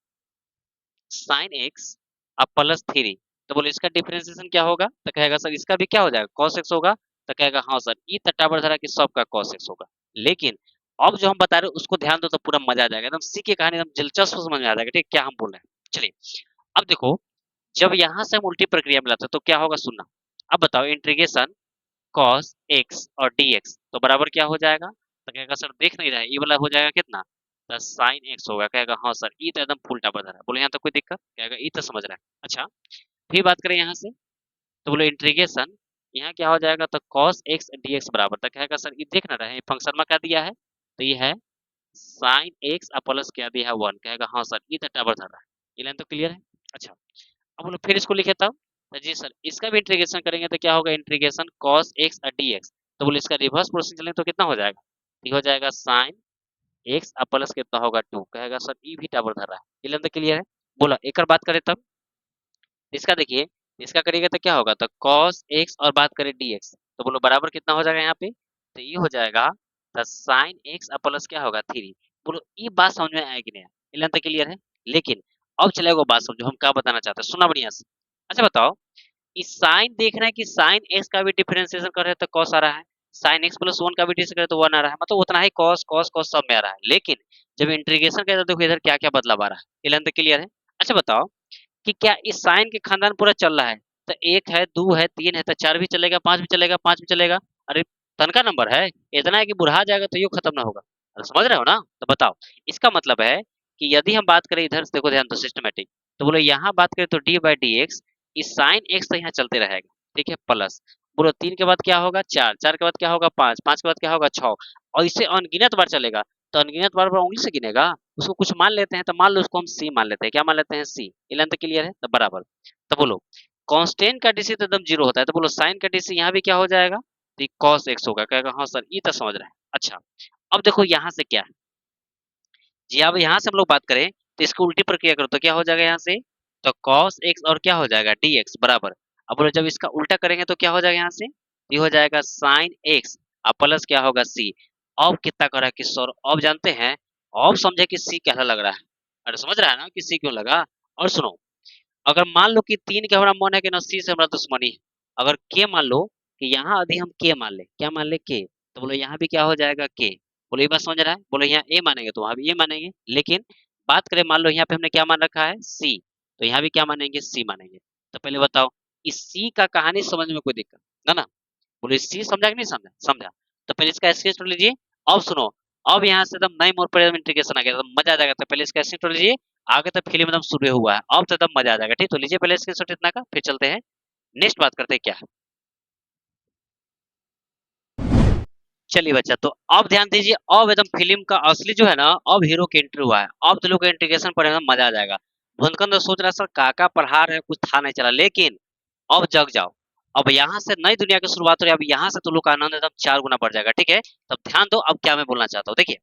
साइन एक्स अब प्लस थ्री, तो बोलो इसका डिफरेंशिएशन क्या होगा, तो कहेगा सर इसका भी क्या हो जाएगा कॉस एक्स होगा, तो कहेगा हाँ सर ई तट्टा बढ़ कि सबका कॉस एक्स होगा। लेकिन अब जो हम बता रहे हैं उसको ध्यान दो तो पूरा मजा आ जाएगा, एकदम सी की कहानी एकदम दिलचस्प समझ में आ जाएगा, ठीक क्या हम बोल रहे हैं। चलिए अब देखो, जब यहाँ से हम उल्टी प्रक्रिया में लाते हैं तो क्या होगा सुनना, अब बताओ इंटीग्रेशन cos x और dx तो बराबर क्या हो जाएगा, तो कहेगा सर देख नहीं रहा है, ये वाला हो जाएगा कितना, तो साइन x होगा, कहेगा हाँ सर ई तो एकदम उल्टा बढ़ रहा है, बोले यहाँ तक कोई दिक्कत, कहेगा ई तो समझ रहा है। अच्छा फिर बात करें यहाँ से, तो बोले इंटीग्रेशन यहाँ क्या हो जाएगा, तो cos x dx बराबर, तो कहेगा सर ये देख ना रहे हैं फंक्शन में क्या दिया है, तो ये है साइन एक्स प्लस क्या दिया है 1, कहेगा हाँ सर ई तो बराबर धर रहा है, ये लाइन तो क्लियर है। अच्छा अब बोलो फिर इसको लिखे तब, तो जी सर इसका भी इंटीग्रेशन करेंगे तो क्या होगा इंटीग्रेशन cos x और dx, तो बोले इसका रिवर्स प्रोसेस चलेंगे तो कितना हो जाएगा, ये हो जाएगा साइन x और प्लस कितना होगा 2, कहेगा सर ई भी टावर धर रहा है, ये लेंथ क्लियर है। बोला एक और बात करें तब, इसका देखिए इसका करिएगा तो क्या होगा, तो cos x और बात करें dx, तो बोलो बराबर कितना हो जाएगा यहाँ पे, तो ये हो जाएगा तो साइन x और प्लस क्या होगा 3, बोलो ये बात समझ में आया कि नहीं, ये लेंथ क्लियर है। लेकिन अब चलेगा बात समझो हम क्या बताना चाहते हैं, सुना बढ़िया से। अच्छा बताओ इस साइन देख रहे हैं कि साइन एक्स का भी डिफरेंशिएशन कर रहे हैं तो कॉस आ रहा है, साइन एक्स प्लस वन का भी डिफरेंशिएशन करे तो वन आ रहा है, मतलब उतना ही कॉस कॉस कॉस सब में आ रहा है। लेकिन जब इंटीग्रेशन करते हैं तो देखो इधर क्या क्या बदलाव आ रहा है, ये लेंथ क्लियर है। अच्छा बताओ कि क्या इस साइन के खानदान पूरा चल रहा है, तो एक है दो है तीन है तो चार भी चलेगा पांच भी चलेगा पांच भी चलेगा, अरे तन का नंबर है, इतना है कि बुढ़ा जाएगा तो ये खत्म ना होगा, अरे समझ रहे हो ना। तो बताओ इसका मतलब है कि यदि हम बात करें इधर से देखो ध्यान दो सिस्टमेटिक, तो बोलो यहाँ बात करें तो डी बाई डी एक्स इस साइन एक्स तो यहाँ चलते रहेगा, ठीक है प्लस, बोलो तीन के बाद क्या होगा चार, चार के बाद क्या होगा पांच, पांच के बाद क्या होगा छह, और इससे अनगिनत बार चलेगा, तो अनगिनत बार बार उंगली से गिनेगा, उसको कुछ मान लेते हैं, तो मान लो उसको हम सी मान लेते हैं, क्या मान लेते हैं सी, ये लेंथ क्लियर है तो बराबर। तो बोलो कांस्टेंट का डीसी तो एकदम जीरो होता है, तो बोलो साइन का डीसी यहाँ भी क्या हो जाएगा, तो ये cos x होगा, कहेगा हाँ सर ये तो समझ रहे हैं। अच्छा अब देखो यहाँ से क्या है जी, अब यहाँ से हम लोग बात करें तो इसको उल्टी प्रक्रिया करो तो क्या हो जाएगा यहाँ से, तो cos x और क्या हो जाएगा dx बराबर, अब बोलो जब इसका उल्टा करेंगे तो क्या हो जाएगा यहाँ से, ये हो जाएगा साइन एक्स और प्लस क्या होगा सी। अब कितना कर रहा है कि सर अब जानते हैं, अब समझे कि सी कैसा लग रहा है। अरे समझ रहा है ना कि सी क्यों लगा। और सुनो, अगर मान लो कि 3 के हमारा मन है कि ना सी से हमारा दुश्मनी है, अगर के मान लो कि यहाँ यदि हम के मान ले, क्या मान ले के, तो बोलो यहाँ भी क्या हो जाएगा के। बोलो ये बात समझ रहा है, बोलो यहाँ ए मानेंगे तो वहां भी ए मानेंगे, लेकिन बात करें मान लो यहाँ पे हमने क्या मान रखा है सी, तो यहाँ भी क्या मानेंगे सी मानेंगे। तो पहले बताओ इस सी का कहानी समझ में कोई दिक्कत ना ना, बोलो इस सी समझा कि नहीं समझा, समझा। तो पहले इसका स्क्रीनशॉट लीजिए। अब सुनो, अब यहाँ से एकदम नई मोड पर इंटीग्रेशन आ गया, तो मजा आ जाएगा। तो पहले इसका स्क्रीनशॉट लीजिए, आगे तक फिल्म एकदम शुरू हुआ है, अब तो एकदम मजा आ जाएगा। ठीक, तो लीजिए पहले स्क्रीनशॉट इतना का, फिर चलते हैं नेक्स्ट बात करते हैं क्या है। चलिए बच्चा, तो अब ध्यान दीजिए, अब एकदम फिल्म का असली जो है ना, अब हीरो की एंट्री हुआ है। अब तो लोग का इंटीग्रेशन पढ़ने में मजा आ जाएगा। भुनकन तो सोच रहा सर काका पढ़ा रहे हैं, कुछ था नहीं चला, लेकिन अब जग जाओ। अब यहाँ से नई दुनिया की शुरुआत हो रही है। अब यहाँ से तो लोग का आनंद एकदम 4 गुना बढ़ जाएगा। ठीक है, तब ध्यान दो अब क्या मैं बोलना चाहता हूँ। देखिए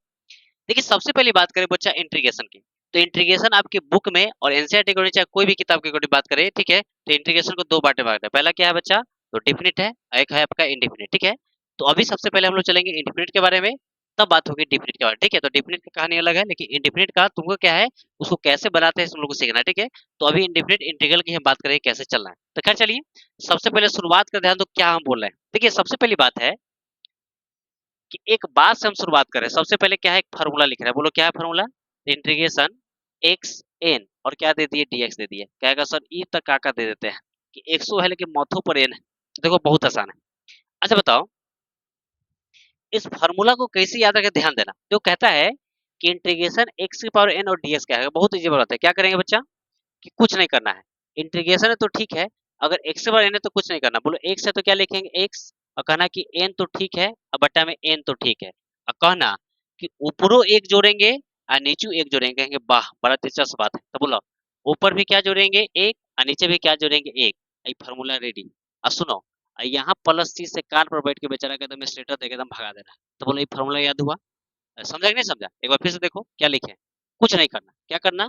देखिए, सबसे पहली बात करें बच्चा इंटीग्रेशन की, तो इंटीग्रेशन आपकी बुक में और एनसीईआरटी की चाहे कोई भी किताब की बात करें, ठीक है, तो इंटीग्रेशन को 2 बांटे बांटते हैं। पहला क्या है बच्चा, तो डिफिनिट है, एक है आपका इंडिफिनिट। ठीक है, तो अभी सबसे पहले हम लोग चलेंगे इंडिफिनिट के बारे में, तब बात होगी डिफिनिट के बारे में। ठीक है, तो डिफिनिट की कहानी अलग है, लेकिन इंडिफिनिट का तुमको क्या है, उसको कैसे बनाते हैं तुम लोग को सीखना है। ठीक है, तो अभी इंडिफिनिट इंटीग्रल की हम बात करेंगे कैसे चलना है। तो खैर चलिए, सबसे पहले शुरुआत कर ध्यान दो क्या हम बोल रहे हैं। देखिए सबसे पहली बात है कि एक बात से हम शुरुआत करें। सबसे पहले क्या है, एक फार्मूला लिख रहा है, बोलो क्या है फार्मूला, इंटीग्रेशन एक्स एन और क्या दे दिए डीएक्स दे दिए। कहेगा सर ई तक का दे देते हैं कि 100 है लेकिन माथों पर एन है। देखो बहुत आसान है। अच्छा बताओ इस फार्मूला को कैसे याद रखें, ध्यान देना। जो कहता है कि इंटीग्रेशन एक्स की पावर एन और डीएक्स क्या है, बहुत इजी बात है। क्या करेंगे बच्चा कि कुछ नहीं करना है, इंटीग्रेशन है तो ठीक है, अगर एक्स बार एन है तो कुछ नहीं करना। बोलो एक्स है तो क्या लिखेंगे एक्स, और कहना कि एन तो ठीक है और बट्टा में एन तो ठीक है, और कहना कि ऊपरों एक जोड़ेंगे और नीचे एक जोड़ेंगे। कहेंगे वाह बड़ा दिलचस्प बात है। तो बोलो ऊपर भी क्या जोड़ेंगे एक और नीचे भी क्या जोड़ेंगे एक, ये फार्मूला रेडी। और सुनो, यहाँ प्लस सी से कार पर बैठ के बेचारा के एकदम स्टेटस देके एकदम भगा देना। तो बोलो ये फार्मूला याद हुआ, समझा कि नहीं समझा, एक बार फिर से देखो क्या लिखे हैं। कुछ नहीं करना, क्या करना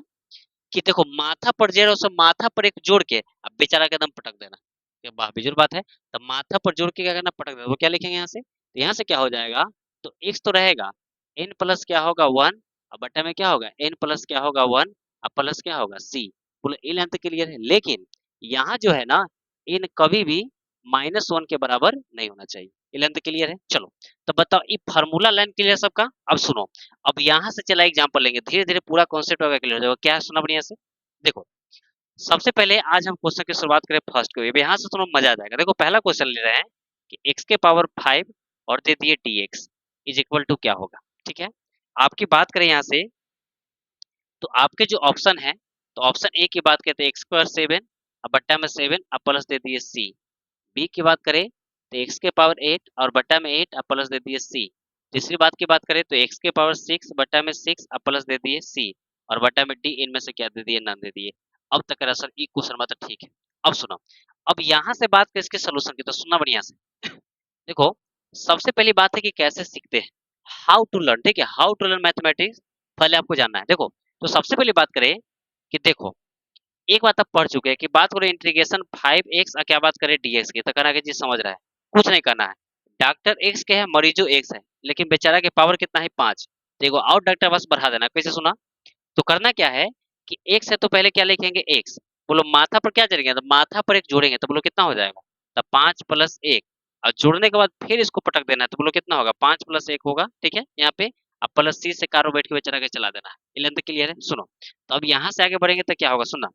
कि देखो माथा पर जेर और सब माथा पर एक जोड़ के अब बेचारा के एकदम पटक देना। ये वाह बेजोर बात है। तब माथा पर जोड़ के क्या करना, पटक देना। वो क्या लिखेंगे यहाँ से, तो यहाँ से क्या हो जाएगा, तो एक्स तो रहेगा, एन प्लस क्या होगा 1, और बट्टा में क्या होगा एन प्लस क्या होगा 1 और प्लस क्या होगा सी। बोलो ए लेंथ क्लियर है, लेकिन यहाँ जो है ना इन कभी भी -1 के बराबर नहीं होना चाहिए। ये लेंथ क्लियर है। चलो तो बताओ ये फार्मूला लाइन क्लियर सबका। अब सुनो, अब यहाँ से चला एग्जाम्पल लेंगे, धीरे धीरे पूरा कॉन्सेप्ट होगा क्लियर हो जाएगा। क्या है सुना बढ़िया से, देखो सबसे पहले आज हम क्वेश्चन की शुरुआत करें फर्स्ट को, यहाँ से तुम्हें मजा आ जाएगा। देखो पहला क्वेश्चन ले रहे हैं कि x के पावर 5 और दे दिए dx इज इक्वल टू क्या होगा। ठीक है, आपकी बात करें यहाँ से, तो आपके जो ऑप्शन है, तो ऑप्शन ए की बात करते हैं एक्स स्क्वायर 7 और बट्टा में 7 और प्लस दे दिए सी। बी की बात करें तो एक्स के पावर 8 और बट्टा में 8 और प्लस दे दिए सी। तीसरी बात की बात करें तो एक्स के पावर 6 बट्टा में 6 और प्लस दे दिए सी, और बट्टा में डी, इनमें से क्या दे दिए नन दे दिए। अब तक का सर ई क्वेश्चन मतलब ठीक है। अब सुनो, अब यहाँ से बात करें इसके सोल्यूशन की, तो सुनना बढ़िया से। देखो सबसे पहली बात है कि कैसे सीखते हैं, हाउ टू लर्न। ठीक है, हाउ टू लर्न मैथमेटिक्स पहले आपको जानना है। देखो तो सबसे पहली बात करें कि देखो एक बात आप पढ़ चुके हैं कि बात करें इंटीग्रेशन 5x और क्या बात करें dx की, तो कहना कि जी समझ रहा है, कुछ नहीं करना है। डॉक्टर एक्स के है, मरीजो एक्स है, लेकिन बेचारा के पावर कितना है 5, देखो और डॉक्टर बस बढ़ा देना। कैसे सुना, तो करना क्या है कि एक्स है तो पहले क्या लिखेंगे एक्स, बोलो माथा पर क्या जोड़ेंगे, तो माथा पर एक जोड़ेंगे, तो बोलो कितना हो जाएगा, तो 5 प्लस 1, और जोड़ने के बाद फिर इसको पटक देना है, तो बोलो कितना होगा 5 प्लस 1 होगा। ठीक है, यहाँ पे अब प्लस सी से कारो बैठ के बेचारा के चला देना है। ये लेंथ क्लियर है। सुनो, तो अब यहाँ से आगे बढ़ेंगे तो क्या होगा सुनना,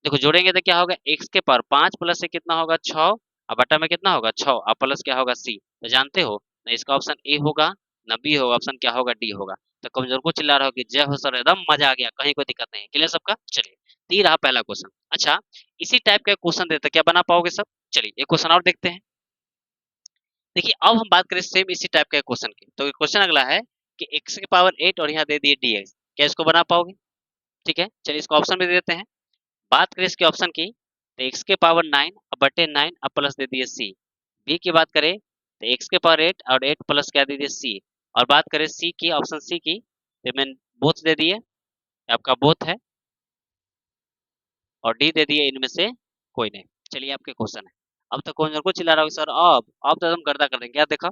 देखो जोड़ेंगे तो क्या होगा एक्स के पावर 5 प्लस से कितना होगा 6, और बटा में कितना होगा 6 और प्लस क्या होगा सी। तो जानते हो ना इसका ऑप्शन ए होगा ना बी होगा, ऑप्शन क्या होगा डी होगा। तो कमजोर को चिल्ला रहा हो कि जय हो सर एकदम मजा आ गया, कहीं कोई दिक्कत नहीं। क्लियर सबका, चलिए तो ये रहा पहला क्वेश्चन। अच्छा इसी टाइप का क्वेश्चन देते क्या बना पाओगे सब। चलिए एक क्वेश्चन और देखते हैं। देखिए अब हम बात करें सेम इसी टाइप का क्वेश्चन की, तो क्वेश्चन अगला है कि एक्स की पावर 8 और यहाँ दे दिए डीएक्स, क्या इसको बना पाओगे। ठीक है, चलिए इसको ऑप्शन में दे देते हैं। बात करें इसके ऑप्शन की, तो एक्स के पावर 9 बटे 9 और प्लस दे दिए सी। बी की बात करें तो एक्स के पावर 8 और 8 प्लस क्या दे दिए सी, और बात करें सी की, ऑप्शन सी की, तो मैंने बोथ दे दिए, आपका बोथ है, और डी दे दिए इनमें से कोई नहीं। चलिए आपके क्वेश्चन है। अब तक कौन को चिल्ला रहा होगा सर, अब तो एकदम गर्दा कर देंगे। क्या देखा,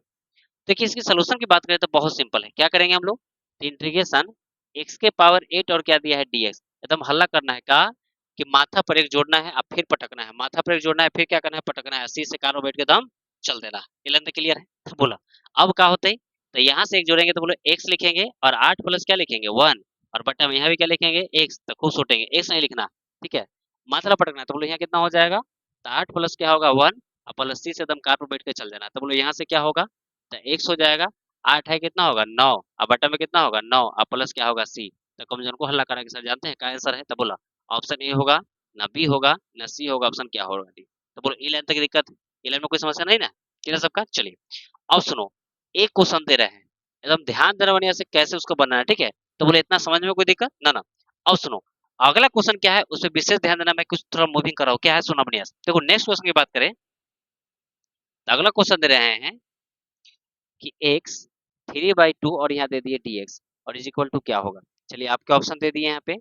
देखिए इसकी सोल्यूशन की बात करें तो बहुत सिंपल है। क्या करेंगे हम लोग, इंटीग्रेशन x के पावर 8 और क्या दिया है dx, एकदम हल्ला करना है। कहा कि माथा पर एक जोड़ना है अब फिर पटकना है, माथा पर एक जोड़ना है फिर क्या करना है, पटकना है। सी से कारो बैठ के दम चल देना है। इलेवन क्लियर है, तो बोला अब क्या होता है, तो यहाँ से एक जोड़ेंगे तो बोलो x लिखेंगे और 8 प्लस क्या लिखेंगे 1, और बटा में यहाँ भी क्या लिखेंगे x, तो खूब सोटेंगे, x नहीं लिखना, ठीक है। मात्रा पटकना है तो बोलो यहाँ कितना हो जाएगा, तो 8 प्लस क्या होगा 1 और प्लस सी से एकदम कार पर बैठ के चल देना, तो बोलो यहाँ से क्या होगा, तो x हो जाएगा, 8 है कितना होगा 9, अब बटा में कितना होगा 9 और प्लस क्या होगा c। तो कमजोर को हल्ला करेंगे सर, जानते हैं क्या आंसर है, तो बोला ऑप्शन ए होगा, ना बी होगा ना सी होगा, ऑप्शन क्या होगा डी। तो बोलो ई लाइन तक दिक्कत, ई लाइन में कोई समस्या नहीं ना, क्लियर सबका। चलिए अब सुनो, एक क्वेश्चन दे रहे हैं, एकदम ध्यान देना बढ़िया से कैसे उसको बनाना है, ठीक है। तो बोले इतना समझ में कोई दिक्कत ना ना। अब सुनो अगला क्वेश्चन क्या है, उस पर विशेष ध्यान देना, मैं कुछ थोड़ा मूविंग कर रहा हूँ, क्या है सुना बढ़िया से। देखो नेक्स्ट क्वेश्चन की बात करें तो अगला क्वेश्चन दे रहे हैं कि x 3/2 और यहाँ दे दिए dx और इज इक्वल टू क्या होगा। चलिए आपके ऑप्शन दे दिए यहाँ पे,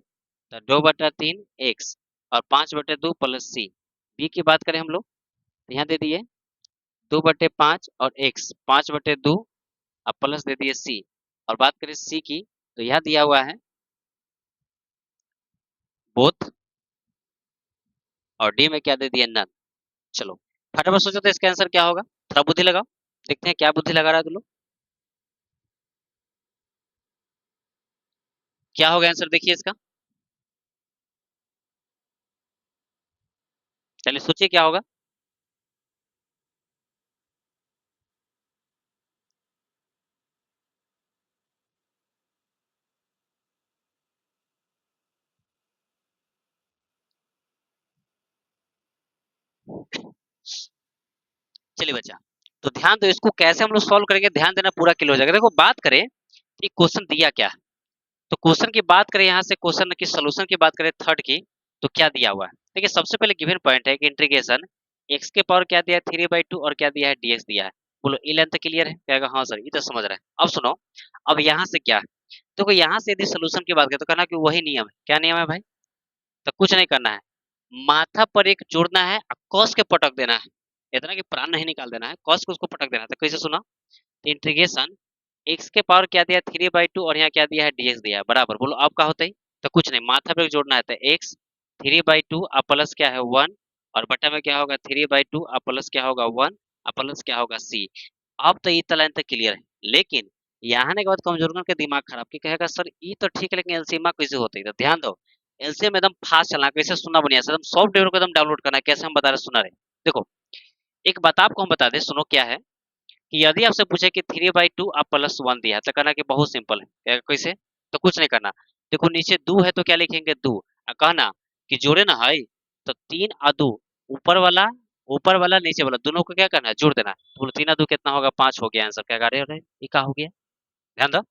तो 2/3 x और 5/2 प्लस सी। बी की बात करें हम लोग तो यहाँ दे दिए 2/5 और x 5/2 और प्लस दे दिए सी। और बात करें सी की तो यहाँ दिया हुआ है बोथ और डी में क्या दे दिया नन। चलो फटाफट सोचो तो इसका आंसर क्या होगा, थोड़ा बुद्धि लगाओ, देखते हैं क्या बुद्धि लगा रहा है तुम लोग, क्या होगा आंसर देखिए इसका। चलिए सोचिए क्या होगा। चलिए बच्चा, तो ध्यान दो इसको कैसे हम लोग सॉल्व करेंगे, ध्यान देना पूरा क्लियर हो जाएगा। देखो बात करें कि क्वेश्चन दिया क्या है, तो क्वेश्चन की बात करें यहाँ से, क्वेश्चन की सोल्यूशन की बात करें थर्ड की, तो क्या दिया हुआ है। देखिए सबसे पहले गिवन पॉइंट है कि इंटीग्रेशन x के पावर क्या दिया है 3/2 और क्या दिया है dx दिया है। बोलो ई लेंथ क्लियर है, कहेगा हाँ सर ये तो समझ रहा है। अब सुनो, अब यहाँ से क्या है, देखो यहाँ से यदि सोल्यूशन की बात करें तो कहना कि वही नियम है, क्या नियम है भाई, तो कुछ नहीं करना है, माथा पर एक जोड़ना है और कॉस के पटक देना है, इतना कि प्राण नहीं निकाल देना है, कॉस को उसको पटक देना है। तो कैसे सुना, तो इंटीग्रेशन x के पावर क्या दिया 3/2 और यहाँ क्या दिया है dx दिया है बराबर, बोलो अब क्या होता है, तो कुछ नहीं माथा पर जोड़ना है, तो x 3/2 और प्लस क्या है 1 और बटा में क्या होगा 3/2 और प्लस क्या होगा 1 और प्लस क्या होगा c। अब तो ये लाइन तक क्लियर है, लेकिन यहाँ आने के बाद कमजोर के दिमाग खराब की कहेगा सर ये तो ठीक है लेकिन एलसीएम कैसे होता है, तो ध्यान दो एलसीएम एकदम फास्ट चलना, कैसे सुनना बढ़िया से एकदम सॉफ्टवेयर को एकदम डाउनलोड करना है, कैसे हम बता रहे सुना रहे। देखो एक बात आपको हम बता दें, सुनो क्या है कि यदि आपसे पूछे कि 3/2 और प्लस 1 दिया है तो कहना कि बहुत सिंपल है, कैसे, तो कुछ नहीं करना, देखो नीचे 2 है तो क्या लिखेंगे 2, कहना कि जोड़े ना है तो 3 और 2, ऊपर वाला नीचे वाला दोनों को क्या करना है जोड़ देना है। तो बोलो 3 और 2 कितना होगा 5 हो गया आंसर, क्या गा रहे हो ये क्या हो गया, ध्यान दो।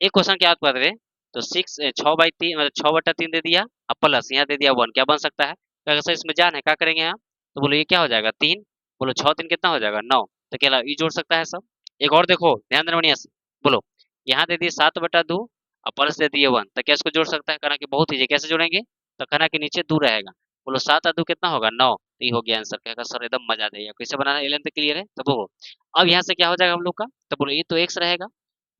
एक क्वेश्चन क्या बात करें तो 6/3 मतलब 6/3 दे दिया और प्लस यहाँ दे दिया 1, क्या बन सकता है, तो अगर सर इसमें जान है क्या करेंगे यहाँ, तो बोलो ये क्या हो जाएगा 3, बोलो 6 3 कितना हो जाएगा 9, तो क्या ये जोड़ सकता है सब। एक और देखो ध्यान देना बढ़िया से, बोलो यहाँ दे दिए 7/2 और प्लस दे दिए 1, तो क्या इसको जोड़ सकता है, कहना कि बहुत ईजी, कैसे जोड़ेंगे, तो कहना कि नीचे 2 रहेगा, बोलो 7 और 2 कितना होगा 9, तो ये हो गया आंसर, कहेगा सर एकदम मजा देगा, कैसे बनाना है तो क्लियर है। तो बोलो अब यहाँ से क्या हो जाएगा हम लोग का, तो बोलो ये तो x रहेगा,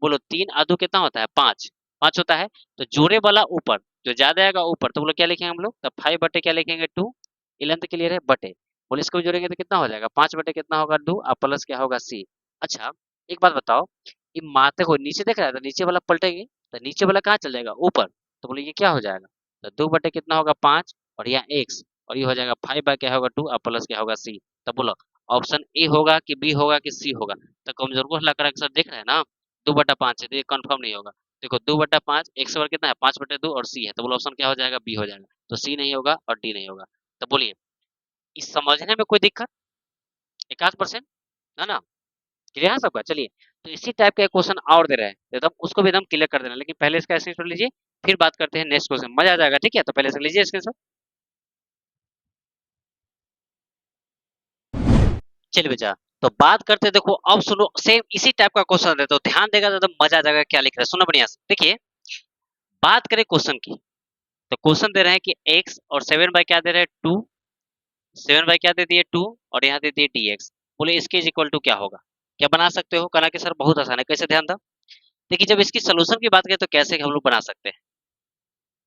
बोलो 3 और 2 कितना होता है 5, 5 होता है, तो जोड़े वाला ऊपर जो ज्यादा आएगा ऊपर, तो बोलो क्या लिखेंगे हम लोग, तो 5 बटे क्या लिखेंगे 2, इलेवन क्लियर है बटे, बोले इसको भी जोड़ेंगे तो कितना हो जाएगा 5 बटे कितना होगा 2 और प्लस क्या होगा c। अच्छा एक बात बताओ, ये माथे को नीचे देख रहा है तो नीचे वाला पलटेंगे तो नीचे वाला कहाँ चल जाएगा ऊपर, तो बोले ये क्या हो जाएगा, तो 2 बटे कितना होगा 5 और यहाँ x और ये हो जाएगा 5 बाय क्या होगा 2 और प्लस क्या होगा c। तो बोलो ऑप्शन ए होगा कि बी होगा कि सी होगा, तो कमजोर को हल्ला कर सर देख रहे हैं ना 2/5 है तो ये कंफर्म नहीं होगा। देखो 2/5 x वर्ग कितना है 5/2 और c है, तो बोलो ऑप्शन क्या हो जाएगा बी हो जाएगा, तो सी नहीं होगा और डी नहीं होगा। तो बोलिए इस समझने में कोई दिक्कत, 1% है ना, क्लियर है सबका। चलिए तो इसी टाइप का एक क्वेश्चन और दे रहा है एकदम, उसको भी एकदम क्लियर कर देना, लेकिन पहले इसका स्क्रीनशॉट लीजिए फिर बात करते हैं नेक्स्ट क्वेश्चन, मजा आ जाएगा, ठीक है। तो पहले से लीजिए स्क्रीनशॉट। चलिए बेटा तो बात करते हैं, देखो अब सुनो सेम इसी टाइप का क्वेश्चन है तो ध्यान देगा तो एकदम मजा आ जाएगा, क्या लिख रहे हैं सुनो बढ़िया से। देखिए बात करें क्वेश्चन की, तो क्वेश्चन दे रहे हैं कि x और 7 बाय क्या दे रहे हैं 2, 7 बाई क्या दे दिए 2 और यहाँ दे दिए dx। बोले इसके इज इक्वल टू क्या होगा? क्या बना सकते हो? कहना कि सर बहुत आसान है, कैसे? ध्यान दो। देखिए जब इसकी सोल्यूशन की बात करें तो कैसे हम लोग बना सकते हैं?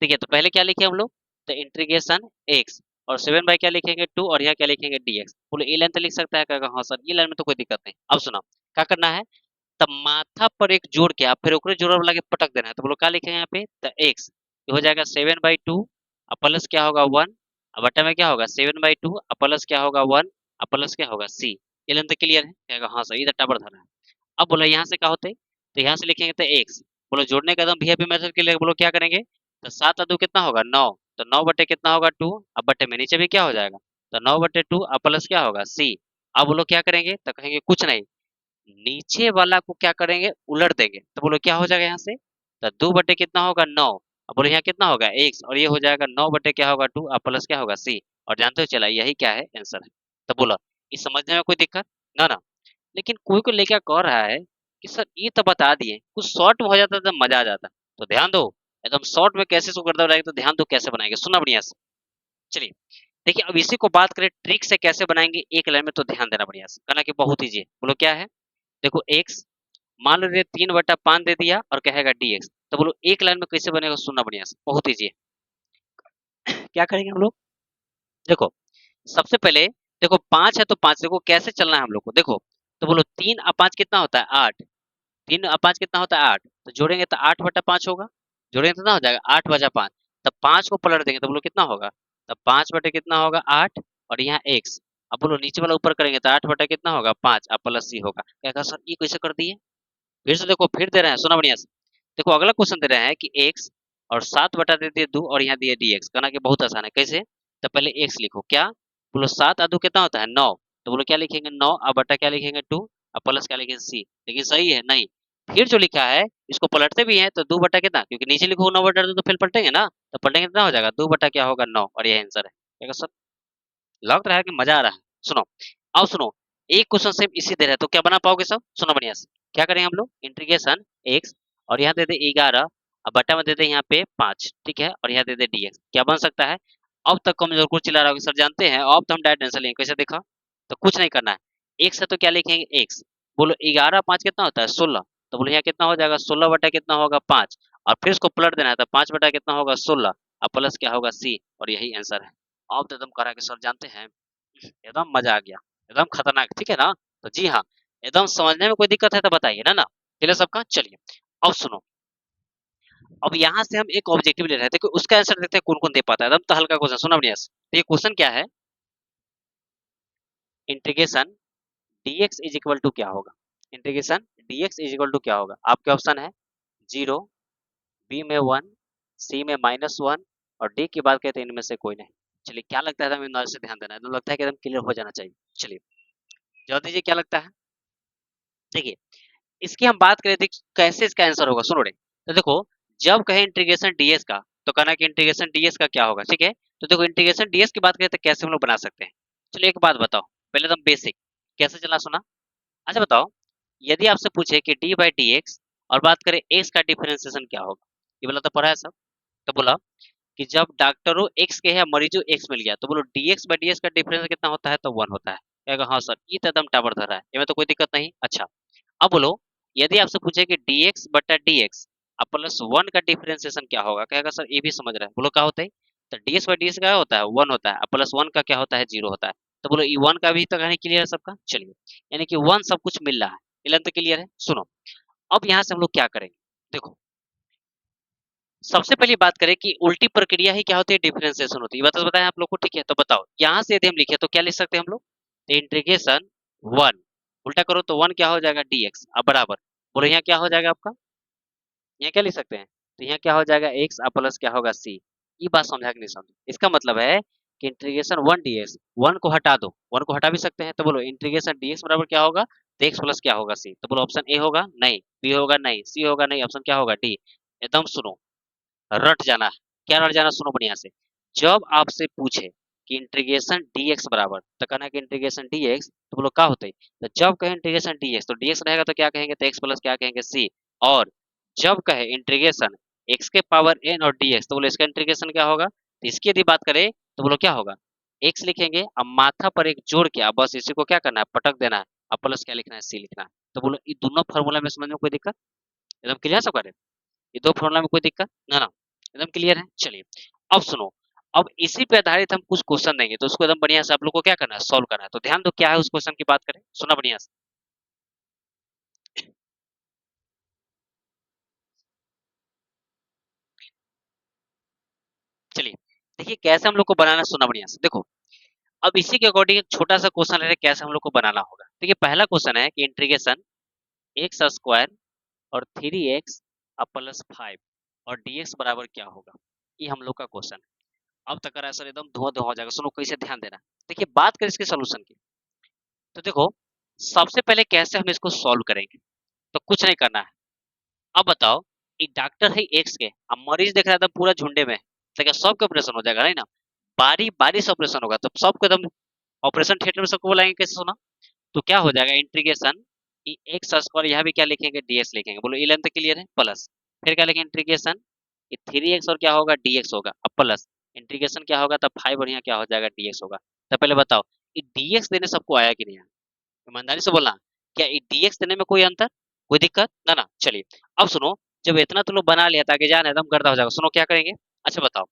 ठीक है, तो पहले क्या लिखे हम लोग? तो इंटीग्रेशन x और 7 बाई क्या लिखेंगे 2 और यहाँ क्या लिखेंगे dx। बोले ये लाइन तो लिख सकता है? कहेगा हाँ सर, ये लाइन में तो कोई दिक्कत नहीं। अब सुनो क्या करना है, तब माथा पर एक जोड़ के आप फिर ओकरे जोड़ वाला के पटक देना है। तो बोलो क्या लिखेंगे यहाँ पे? तो x ये हो जाएगा 7/2 और प्लस क्या होगा 1 और बटा में क्या होगा 7/2 और प्लस क्या होगा 1 और प्लस क्या होगा c। ये लाइन तो क्लियर है? कहेगा हाँ सर, इधर टाबर धरा है। अब बोलो यहाँ से क्या होते है? तो यहाँ से लिखेंगे तो x। बोलो जोड़ने का एकदम वीआईपी मेथड के लिए बोलो क्या करेंगे? तो 7 और 2 कितना होगा 9। तो 9 बटे कितना होगा 2 अब बटे में नीचे भी क्या हो जाएगा? तो 9/2 और प्लस क्या होगा c। अब बोलो क्या करेंगे? तो कहेंगे कुछ नहीं, नीचे वाला को क्या करेंगे? उलट देंगे। तो बोलो क्या हो जाएगा यहाँ से? तो 2 बटे कितना होगा 9 अब बोलो यहाँ कितना होगा x और ये हो जाएगा 9 बटे क्या होगा 2 और प्लस क्या होगा c। और जानते हो चला यही क्या है? आंसर है। तो बोलो इस समझने में कोई दिक्कत ना ना? लेकिन कोई को लेकर कह रहा है कि सर ये तो बता दिए, कुछ शॉर्ट में हो जाता तो मजा आ जाता। तो ध्यान दो, एकदम शॉर्ट में कैसे इसको करना रहेगा, तो ध्यान दो कैसे बनाएंगे, सुनना बढ़िया से। चलिए देखिए अब इसी को बात करें ट्रिक से कैसे बनाएंगे एक लाइन में, तो ध्यान देना बढ़िया से, कहना कि बहुत ईजी है। बोलो क्या है? देखो x मान लो 3/5 दे दिया और कहेगा dx। तो बोलो एक लाइन में कैसे बनेगा, सुनना बढ़िया से, बहुत ईजी है। क्या करेंगे हम लोग? देखो सबसे पहले देखो 5 है तो 5 देखो कैसे चलना है हम लोग को, देखो। तो बोलो 3 और 5 कितना होता है 8। 3 और 5 कितना होता है 8। तो जोड़ेंगे तो 8/5 होगा। जोड़ेंगे तो कितना हो जाएगा 8/5। तब 5 को पलट देंगे तो बोलो कितना होगा? तब 5 बटे कितना होगा 8 और यहाँ x। अब बोलो नीचे वाला ऊपर करेंगे तो 8 बटे कितना होगा 5 और प्लस c होगा। क्या कहा सर ये कैसे कर दिए? फिर से देखो, फिर दे रहे हैं, सुना बढ़िया से। देखो अगला क्वेश्चन दे रहे हैं कि x और 7 बटा दे दिए 2 और यहाँ दिए dx। कहना कि बहुत आसान है, कैसे? तो पहले x लिखो, क्या बोलो 7 और 2 कितना होता है 9। तो बोलो क्या लिखेंगे 9 और बटा क्या लिखेंगे 2 और प्लस क्या लिखेंगे c। लेकिन सही है नहीं, फिर जो लिखा है इसको पलटते भी हैं तो 2 बटा कितना, क्योंकि नीचे लिखो 9/2 तो फिर पलटेंगे ना, तो पलटेंगे कितना हो जाएगा 2 बटा क्या होगा 9 और यह आंसर है। देखो सर लग रहा है कि मजा आ रहा है। सुनो अब सुनो, एक क्वेश्चन सेम इसी दे रहा है तो क्या बना पाओगे सब, सुनो बढ़िया से। क्या करेंगे हम लोग? इंटीग्रेशन x और यहाँ दे दे 11 और बटा में दे दे यहाँ पे 5, ठीक है, और यहाँ दे दे dx। क्या बन सकता है? अब तक कमजोर को चिल्ला रहा होगा सर जानते हैं, अब तो हम डायरेक्ट आंसर लेंगे, कैसे देखा? तो कुछ नहीं करना है, x है तो क्या लिखेंगे x। बोलो 11 5 कितना होता है 16। तो बोलो यहाँ कितना हो जाएगा 16 बटा कितना होगा 5 और फिर इसको पलट देना है तो 5 बटा कितना होगा 16 और प्लस क्या होगा c और यही आंसर है। अब तो एकदम करा के सर जानते हैं, एकदम मजा आ गया, एकदम खतरनाक, ठीक है ना? तो जी हाँ, एकदम समझने में कोई दिक्कत है तो बताइए ना ना, क्लियर सबका? चलिए अब सुनो, अब यहाँ से हम एक ऑब्जेक्टिव ले रहे थे कि उसका आंसर देखते हैं कौन कौन दे पाता है, एकदम तो हल्का क्वेश्चन, सुना बढ़िया से। तो ये क्वेश्चन क्या है? Integration dx is equal to क्या होगा? Integration dx is equal to क्या होगा? आपके ऑप्शन है 0, बी में 1, सी में -1 और डी की बात करते हैं इनमें से कोई नहीं। चलिए क्या लगता है, हमें नॉलेज से ध्यान देना है, तो लगता है कि एकदम क्लियर हो जाना चाहिए। चलिए जल्दी दीजिए, क्या लगता है? देखिए इसकी हम बात करें थे कैसे इसका आंसर होगा, सुनो रे। तो देखो जब कहे इंटीग्रेशन डीएस का तो कहना कि इंटीग्रेशन डीएस का क्या होगा, ठीक है। तो देखो इंटीग्रेशन डीएस की बात करें तो कैसे हम लोग बना सकते हैं। चलिए एक बात बताओ, पहले तो बेसिक कैसे चलना सुना। अच्छा बताओ, यदि आपसे पूछे कि डी बाई डी एक्स और बात करें एक्स का डिफरेंशिएशन क्या होगा, ये बोला तो पढ़ा है सब। तो बोला कि जब डॉक्टरों एक्स के है मरीजों एक्स मिल गया तो बोलो डीएक्स बाई डीएक्स का डिफरेंस कितना होता है, तो 1 होता है। कहेगा हाँ सर ये तो एकदम टावर धरा है, इसमें तो कोई दिक्कत नहीं। अच्छा अब बोलो यदि आपसे पूछे कि dx बटा dx अब प्लस 1 का डिफरेंशिएशन क्या होगा, कहेगा सर ये भी समझ रहा है। बोलो क्या होता है? तो dx बाई dx क्या होता है 1 होता है और प्लस 1 का क्या होता है 0 होता है। तो बोलो ये 1 का भी तो कहानी क्लियर है सबका। चलिए यानी कि 1 सब कुछ मिल रहा है, इलन तो क्लियर है। सुनो अब यहाँ से हम लोग क्या करेंगे, देखो सबसे पहली बात करें कि उल्टी प्रक्रिया ही क्या होती है, डिफरेंशिएशन होती है, बता बताया आप लोग को, ठीक है। तो बताओ यहाँ से यदि हम लिखे तो क्या लिख सकते हैं हम लोग? इंटीग्रेशन 1 उल्टा करो तो 1 क्या हो जाएगा dx अब बराबर, बोलो यहाँ क्या हो जाएगा आपका, यहाँ क्या लिख सकते हैं? तो यहाँ क्या हो जाएगा x और प्लस क्या होगा c। ये बात समझा कि नहीं समझे? इसका मतलब है कि इंटीग्रेशन 1 dx 1 को हटा दो, 1 को हटा भी सकते हैं। तो बोलो इंटीग्रेशन dx बराबर क्या होगा, तो x प्लस क्या होगा c। तो बोलो ऑप्शन ए होगा नहीं, बी होगा नहीं, सी होगा नहीं, ऑप्शन क्या होगा डी। एकदम सुनो, रट जाना है। क्या रट जाना, सुनो बढ़िया से। जब आपसे पूछे कि इंटीग्रेशन dx बराबर, तो कहना कि इंटीग्रेशन dx तो बोलो क्या होता है? तो जब कहे इंटीग्रेशन dx तो dx रहेगा तो क्या कहेंगे, तो x प्लस क्या कहेंगे c। और जब कहे इंटीग्रेशन x के पावर n और dx तो बोलो इसका इंटीग्रेशन क्या होगा। तो इसकी यदि बात करें तो बोलो क्या होगा, एक्स लिखेंगे, अब माथा पर एक जोड़ के अब बस इसी को क्या करना है, पटक देना है, अब प्लस क्या लिखना है, सी लिखना है। तो बोलो ये दोनों फॉर्मूला में समझ में कोई दिक्कत? एकदम क्लियर सब करे? ये दो फॉर्मूला में कोई दिक्कत ना ना, एकदम क्लियर है। चलिए अब सुनो, अब इसी पे आधारित हम कुछ क्वेश्चन देंगे, तो उसको एकदम बढ़िया से आप लोग को क्या करना है, सॉल्व करना है। तो ध्यान दो क्या है उस क्वेश्चन की बात करें, सुना बढ़िया से। चलिए देखिए कैसे हम लोग को बनाना, सुना बढ़िया से देखो। अब इसी के अकॉर्डिंग एक छोटा सा क्वेश्चन ले रहे हैं, कैसे हम लोग को बनाना होगा। देखिए पहला क्वेश्चन है कि इंटीग्रेशन एक्स स्क्वायर और 3x अब प्लस 5 और dx बराबर क्या होगा, ये हम लोग का क्वेश्चन है। अब तक का सर एकदम धुआं धुआं हो जाएगा, सुनो कैसे ध्यान देना। देखिए बात करें इसके सोल्यूशन की, तो देखो सबसे पहले कैसे हम इसको सॉल्व करेंगे, तो कुछ नहीं करना है। अब बताओ, एक डॉक्टर है एक्स के, अब मरीज देख रहा था पूरा झुंडे में, तो क्या सबके ऑपरेशन हो जाएगा, नहीं ना, बारी बारी से ऑपरेशन होगा, तो सबको एकदम ऑपरेशन थिएटर में सबको बुलाएंगे, कैसे सुना। तो क्या हो जाएगा इंटीग्रेशन एक्स स्क्वायर, यहाँ भी क्या लिखेंगे, डीएक्स लिखेंगे। बोलो ये लेंथ क्लियर है, प्लस फिर क्या लिखेंगे इंटीग्रेशन ये 3x और क्या होगा, डीएक्स होगा, अब प्लस इंटीग्रेशन क्या होगा, तब 5 और यहाँ क्या हो जाएगा, डीएक्स होगा। तो पहले बताओ ये डीएक्स देने सबको आया कि नहीं आया, ईमानदारी से बोलना, क्या ये डीएक्स देने में कोई अंतर, कोई दिक्कत ना ना। चलिए अब सुनो, जब इतना तो लोग बना लिया ताकि जान एकदम गर्दा हो जाएगा, सुनो क्या करेंगे। अच्छा बताओ,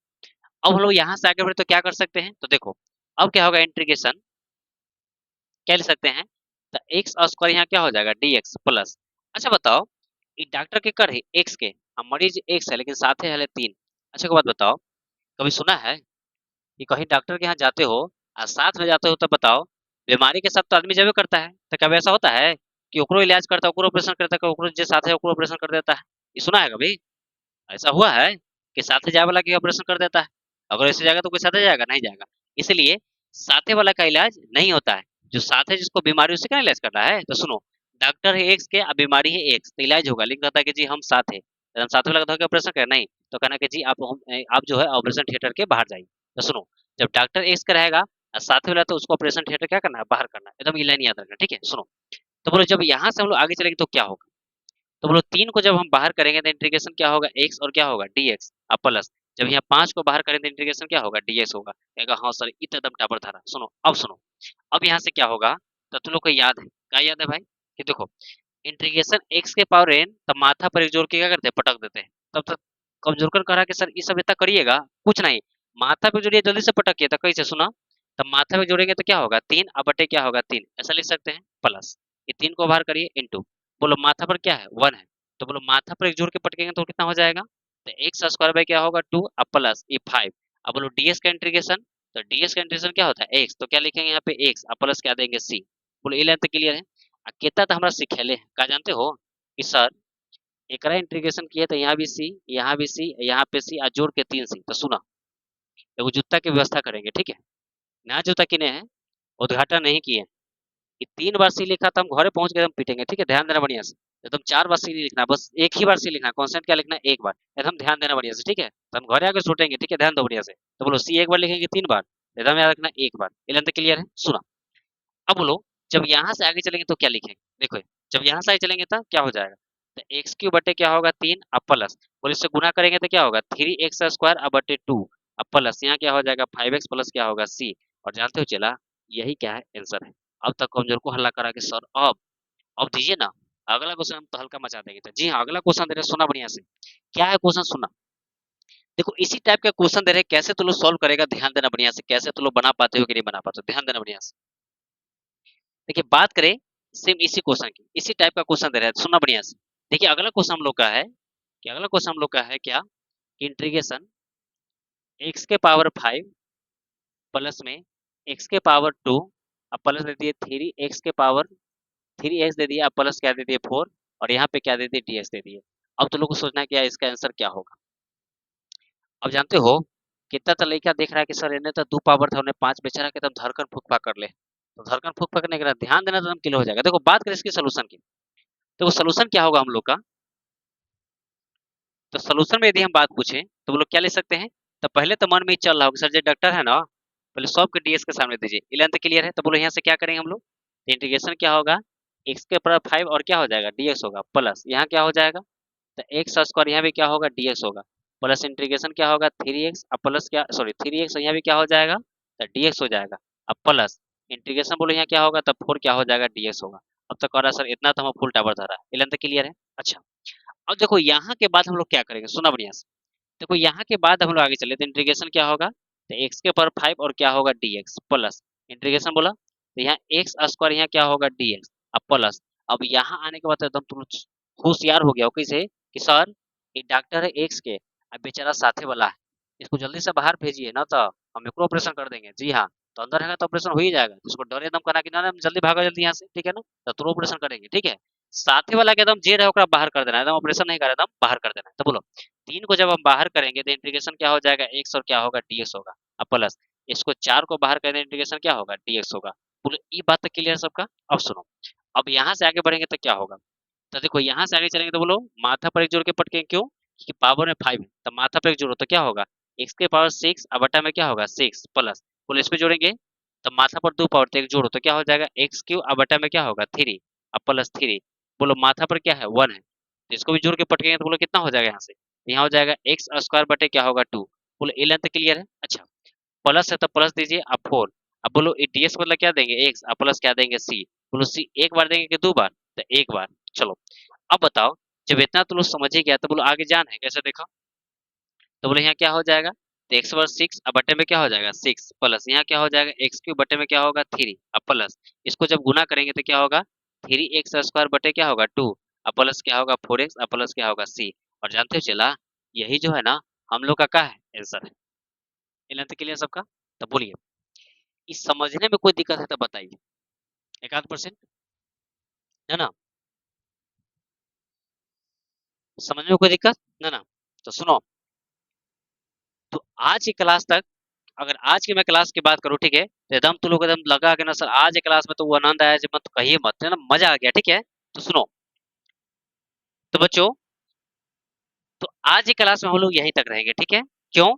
अब हम लोग यहाँ से आगे बढ़े तो क्या कर सकते हैं, तो देखो अब क्या होगा इंटीग्रेशन क्या लिख सकते हैं, तो एक्स स्क्वायर यहाँ क्या हो जाएगा, डीएक्स प्लस। अच्छा बताओ, ये डॉक्टर के कर है एक्स के, अब मरीज एक्स है लेकिन साथ है 3। अच्छा एक बात बताओ, कभी सुना है कि कहीं डॉक्टर के यहाँ जाते हो और साथ में जाते हो, तो बताओ बीमारी के साथ तो आदमी जब करता है, तो कभी ऐसा होता है कि ओकरो इलाज करता है, ओकरो ऑपरेशन करता है, ओकरो जो साथ है ओकरो ऑपरेशन कर देता है, ये सुना है कभी? ऐसा हुआ है कि साथे जाए वाला की ऑपरेशन कर देता है, अगर ऐसे जाएगा तो कोई साथे जाएगा, नहीं जाएगा। इसलिए साथे वाला का इलाज नहीं होता है, जो साथ है जिसको बीमारी उससे क्या इलाज करना है। तो सुनो, डॉक्टर है एक्स के, अब बीमारी है एक्स, तो इलाज होगा, लेकिन कहता है कि जी हम साथ है, तो हम साथ वाला का ऑपरेशन करें नहीं, तो कहना कि जी आप जो है ऑपरेशन थिएटर के बाहर जाइए। तो सुनो, जब डॉक्टर एक्स का रहेगा और साथ वाला, तो उसको ऑपरेशन थिएटर क्या करना है, बाहर करना है, एकदम ये लाइन याद रखना, ठीक है। सुनो, तो बोलो जब यहाँ से हम लोग आगे चलेंगे तो क्या होगा, तो बोलो 3 को जब हम बाहर करेंगे तो इंटीग्रेशन क्या होगा, एक्स और क्या होगा, डीएक्स अब प्लस। जब यहाँ 5 को बाहर करेंगे तो इंटीग्रेशन क्या होगा, डीएक्स होगा। कहेगा हाँ सर इतना एकदम टापर धारा। सुनो अब सुनो, अब यहाँ से क्या होगा, तो तुम लोग को याद है, क्या याद है भाई, कि देखो इंटीग्रेशन एक्स के पावर एन, तब माथा पर एक जोड़ के क्या करते हैं, पटक देते हैं। तब तक कमजोर कर कहा कि सर ये सब इतना करिएगा, कुछ नहीं, माथा पे जोड़िए जल्दी से पटकिए, तो कैसे सुना, तब माथा पे जोड़ेंगे तो क्या होगा, 3 अब बटे क्या होगा, 3, ऐसा लिख सकते हैं प्लस, ये 3 को बाहर करिए इंटू, बोलो माथा पर क्या है 1 है, तो बोलो माथा पर एक जोड़ के पटकेंगे तो कितना हो जाएगा, तो एक्स स्क्वायर बाय क्या होगा 2 अब प्लस ये 5। अब बोलो डीएस का इंटीग्रेशन, तो डीएस का इंटीग्रेशन क्या होता है एक्स, तो क्या लिखेंगे यहाँ पे एक्स अब प्लस क्या देंगे सी। बोलो ये लेंथ क्लियर है। कितना तो हमारा सिखेले है, क्या जानते हो कि सर एकरा इंटीग्रेशन किए तो यहाँ भी सी, यहाँ भी सी, यहाँ पे सी, और जोड़ के 3 सी। तो सुना, एगो जूता की व्यवस्था करेंगे, ठीक है, नया जूता किने हैं, उद्घाटन नहीं किए, ये 3 बार सी लिखा तो हम घरे पहुंच के एकदम पीटेंगे, ठीक है, ध्यान देना बढ़िया से। एकदम 4 बार सी नहीं लिखना, बस एक ही बार सी लिखना, कॉन्स्टेंट क्या लिखना है, एक बार, एकदम ध्यान देना बढ़िया से, ठीक है। तो हम घरे आकर छूटेंगे, ठीक है, ध्यान दो बढ़िया से। तो बोलो सी एक बार लिखेंगे 3 बार, एकदम याद रखना एक बार, ये लेंथ क्लियर है। सुना, अब बोलो जब यहाँ से आगे चलेंगे तो क्या लिखेंगे, देखो जब यहाँ से आगे चलेंगे तो क्या हो जाएगा, तो एक्स क्यू बटे क्या होगा 3 अब प्लस, और इससे गुना करेंगे तो क्या होगा 3x स्क्वायर अब बटे 2 अब प्लस, यहाँ क्या हो जाएगा 5x प्लस क्या होगा सी। और जानते हो चला, यही क्या है आंसर है। अब तक कमजोर को हल्ला करा के सर अब दीजिए ना, अगला क्वेश्चन हम तो हल्का मचा देंगे। तो जी हाँ अगला क्वेश्चन दे रहे हैं, सुना बढ़िया से, क्या है क्वेश्चन सुना। देखो इसी टाइप का क्वेश्चन दे रहे हैं, कैसे तुम लोग सॉल्व करेगा, ध्यान देना बढ़िया से, कैसे तुम लोग बना पाते हो कि नहीं बना पाते हो, ध्यान देना बढ़िया से। देखिए बात करें सेम इसी क्वेश्चन की, इसी टाइप का क्वेश्चन दे रहा है, सुनना बढ़िया से। देखिए अगला क्वेश्चन हम लोग का है, कि अगला क्वेश्चन हम लोग का है क्या, इंटीग्रेशन एक्स के पावर 5 प्लस में एक्स के पावर 2 अब प्लस दे दिए 3x के पावर 3x दे दिया, अब प्लस क्या दे दिए 4, और यहाँ पे क्या दे दिए dx दे दिए। अब तो लोग को सोचना है क्या इसका आंसर क्या होगा। अब जानते हो कितना तो लड़का देख रहा है कि सर इन्हें तो 2 पावर था, उन्हें 5 बेचारा के एकदम धड़कन फूक फाक कर ले, तो धड़कन फूक फाक करने के बाद ध्यान देना तो एकदम क्लियर हो जाएगा। देखो बात करें इसकी सोल्यूशन की, तो सोल्यूशन क्या होगा हम लोग का, तो सोल्यूशन में यदि हम बात पूछें तो वो लोग क्या ले सकते हैं, तो पहले तो मन में ही चल रहा होगा सर जो डॉक्टर है ना, पहले सब के डीएस के सामने दीजिए, इलेवन तो क्लियर है। तो बोलो यहाँ से क्या करेंगे हम लोग, इंटीग्रेशन क्या होगा एक्स के पावर 5 और क्या हो जाएगा डीएक्स होगा, प्लस यहाँ क्या हो जाएगा, तो एक्स स्क्वायर यहाँ भी क्या होगा डीएक्स होगा, प्लस इंटीग्रेशन क्या होगा 3x अब प्लस क्या सॉरी 3x यहाँ भी क्या हो जाएगा, तो dx हो जाएगा। अब प्लस इंटीग्रेशन बोलो यहाँ क्या होगा, तब 4 क्या हो जाएगा, dx होगा। अब तक कह रहा सर इतना तो हम फुल टावर धरा है, इलन तक क्लियर है। अच्छा, अब देखो यहाँ के बाद हम लोग क्या करेंगे, सुना बढ़िया से। देखो यहाँ के बाद हम लोग आगे चले तो इंटीग्रेशन क्या होगा, तो x के पावर 5 और क्या होगा dx प्लस इंटीग्रेशन बोला तो यहाँ x स्क्वायर यहाँ क्या होगा dx, अब प्लस। अब यहाँ आने के बाद एकदम तुम होशियार हो गया हो कैसे कि सर ये डॉक्टर है x के, अब बेचारा साथे वाला है, इसको जल्दी से बाहर भेजिए ना तो हम एकरो ऑपरेशन कर देंगे। जी हाँ, तो अंदर है तो ऑपरेशन हो ही जाएगा, तो उसको डर एकदम करना कि ना ना जल्दी भागो जल्दी यहाँ से, ठीक है ना, तो तुरंत ऑपरेशन करेंगे। ठीक है, साथे वाला के एकदम जे रहे ओकरा बाहर कर देना है, एकदम ऑपरेशन नहीं कर रहा, एकदम बाहर कर देना है। तो बोलो 3 को जब हम बाहर करेंगे तो इंटीग्रेशन क्या हो जाएगा, x और क्या होगा dx होगा। अब प्लस इसको 4 को बाहर करेंगे इंटीग्रेशन क्या होगा dx होगा। बोलो ये बात तो क्लियर सबका। अब सुनो, अब यहाँ से आगे बढ़ेंगे तो क्या होगा, तो देखो यहाँ से आगे चलेंगे तो बोलो माथा पर एक जोड़ के पटकेंगे, क्यों, क्योंकि पावर में 5 है, तो माथा पर एक जोड़ो तो क्या होगा, x के पावर 6 अब बटा में क्या होगा 6 प्लस, बोलो इसमें जोड़ेंगे तो माथा पर 2 पावर तो एक जोड़ो तो क्या हो जाएगा एक्स क्यू अब बटा में क्या होगा 3 अब प्लस 3, बोलो माथा पर क्या है 1 है, तो इसको भी जोड़ के पटकेंगे तो बोलो कितना हो जाएगा यहाँ से, यहाँ हो जाएगा एक्स स्क्वायर बटे क्या होगा 2। बोलो ये लेंथ क्लियर है। अच्छा, प्लस है तो प्लस दीजिए अब 4, अब बोलो ये ds मतलब क्या देंगे x अब प्लस क्या देंगे c, बोलो c एक बार देंगे कि 2 बार, तो एक बार। चलो अब बताओ, जब इतना तो लोग समझ ही गया तो बोलो आगे जान है कैसे, देखो तो बोले यहाँ क्या हो जाएगा, तो एक्स वर्स 6 अब बटे में क्या हो जाएगा 6 प्लस यहाँ क्या हो जाएगा एक्स क्यूब बटे में क्या होगा 3 अब प्लस इसको जब गुना करेंगे तो क्या होगा 3x स्क्वायर बटे क्या होगा 2 अब प्लस क्या होगा 4x अब प्लस क्या होगा c। और जानते हो चला, यही जो है ना हम लोग का क्या है आंसर है। लेंथ के लिए सबका, तो बोलिए इस समझने में कोई दिक्कत है तो बताइए, एक आध परसेंट है ना, समझ में कोई दिक्कत ना ना। तो सुनो, तो आज की क्लास तक, अगर आज की मैं क्लास की बात करूं ठीक है, तो एकदम तुम लोग एकदम लगा कि ना सर आज की क्लास में तो वो आनंद आया जो मत कहिए मत, है ना, मजा आ गया। ठीक है, तो सुनो, तो बच्चों, तो आज की क्लास में हम लोग यहीं तक रहेंगे। ठीक है, क्यों,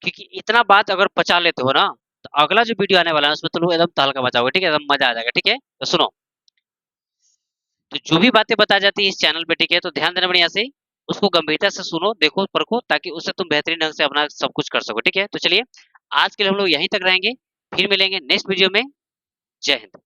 क्योंकि इतना बात अगर पचा लेते हो ना तो अगला जो वीडियो आने वाला है उसमें तुम लोग एकदम तहलका मचाओगे। ठीक है, एकदम मजा आ जाएगा। ठीक है, तो सुनो, तो जो भी बातें बताई जाती है इस चैनल पे ठीक है, तो ध्यान देना बढ़िया से, उसको गंभीरता से सुनो देखो परखो, ताकि उससे तुम बेहतरीन ढंग से अपना सब कुछ कर सको। ठीक है, तो चलिए आज के लिए हम लोग यहीं तक रहेंगे, फिर मिलेंगे नेक्स्ट वीडियो में। जय हिंद।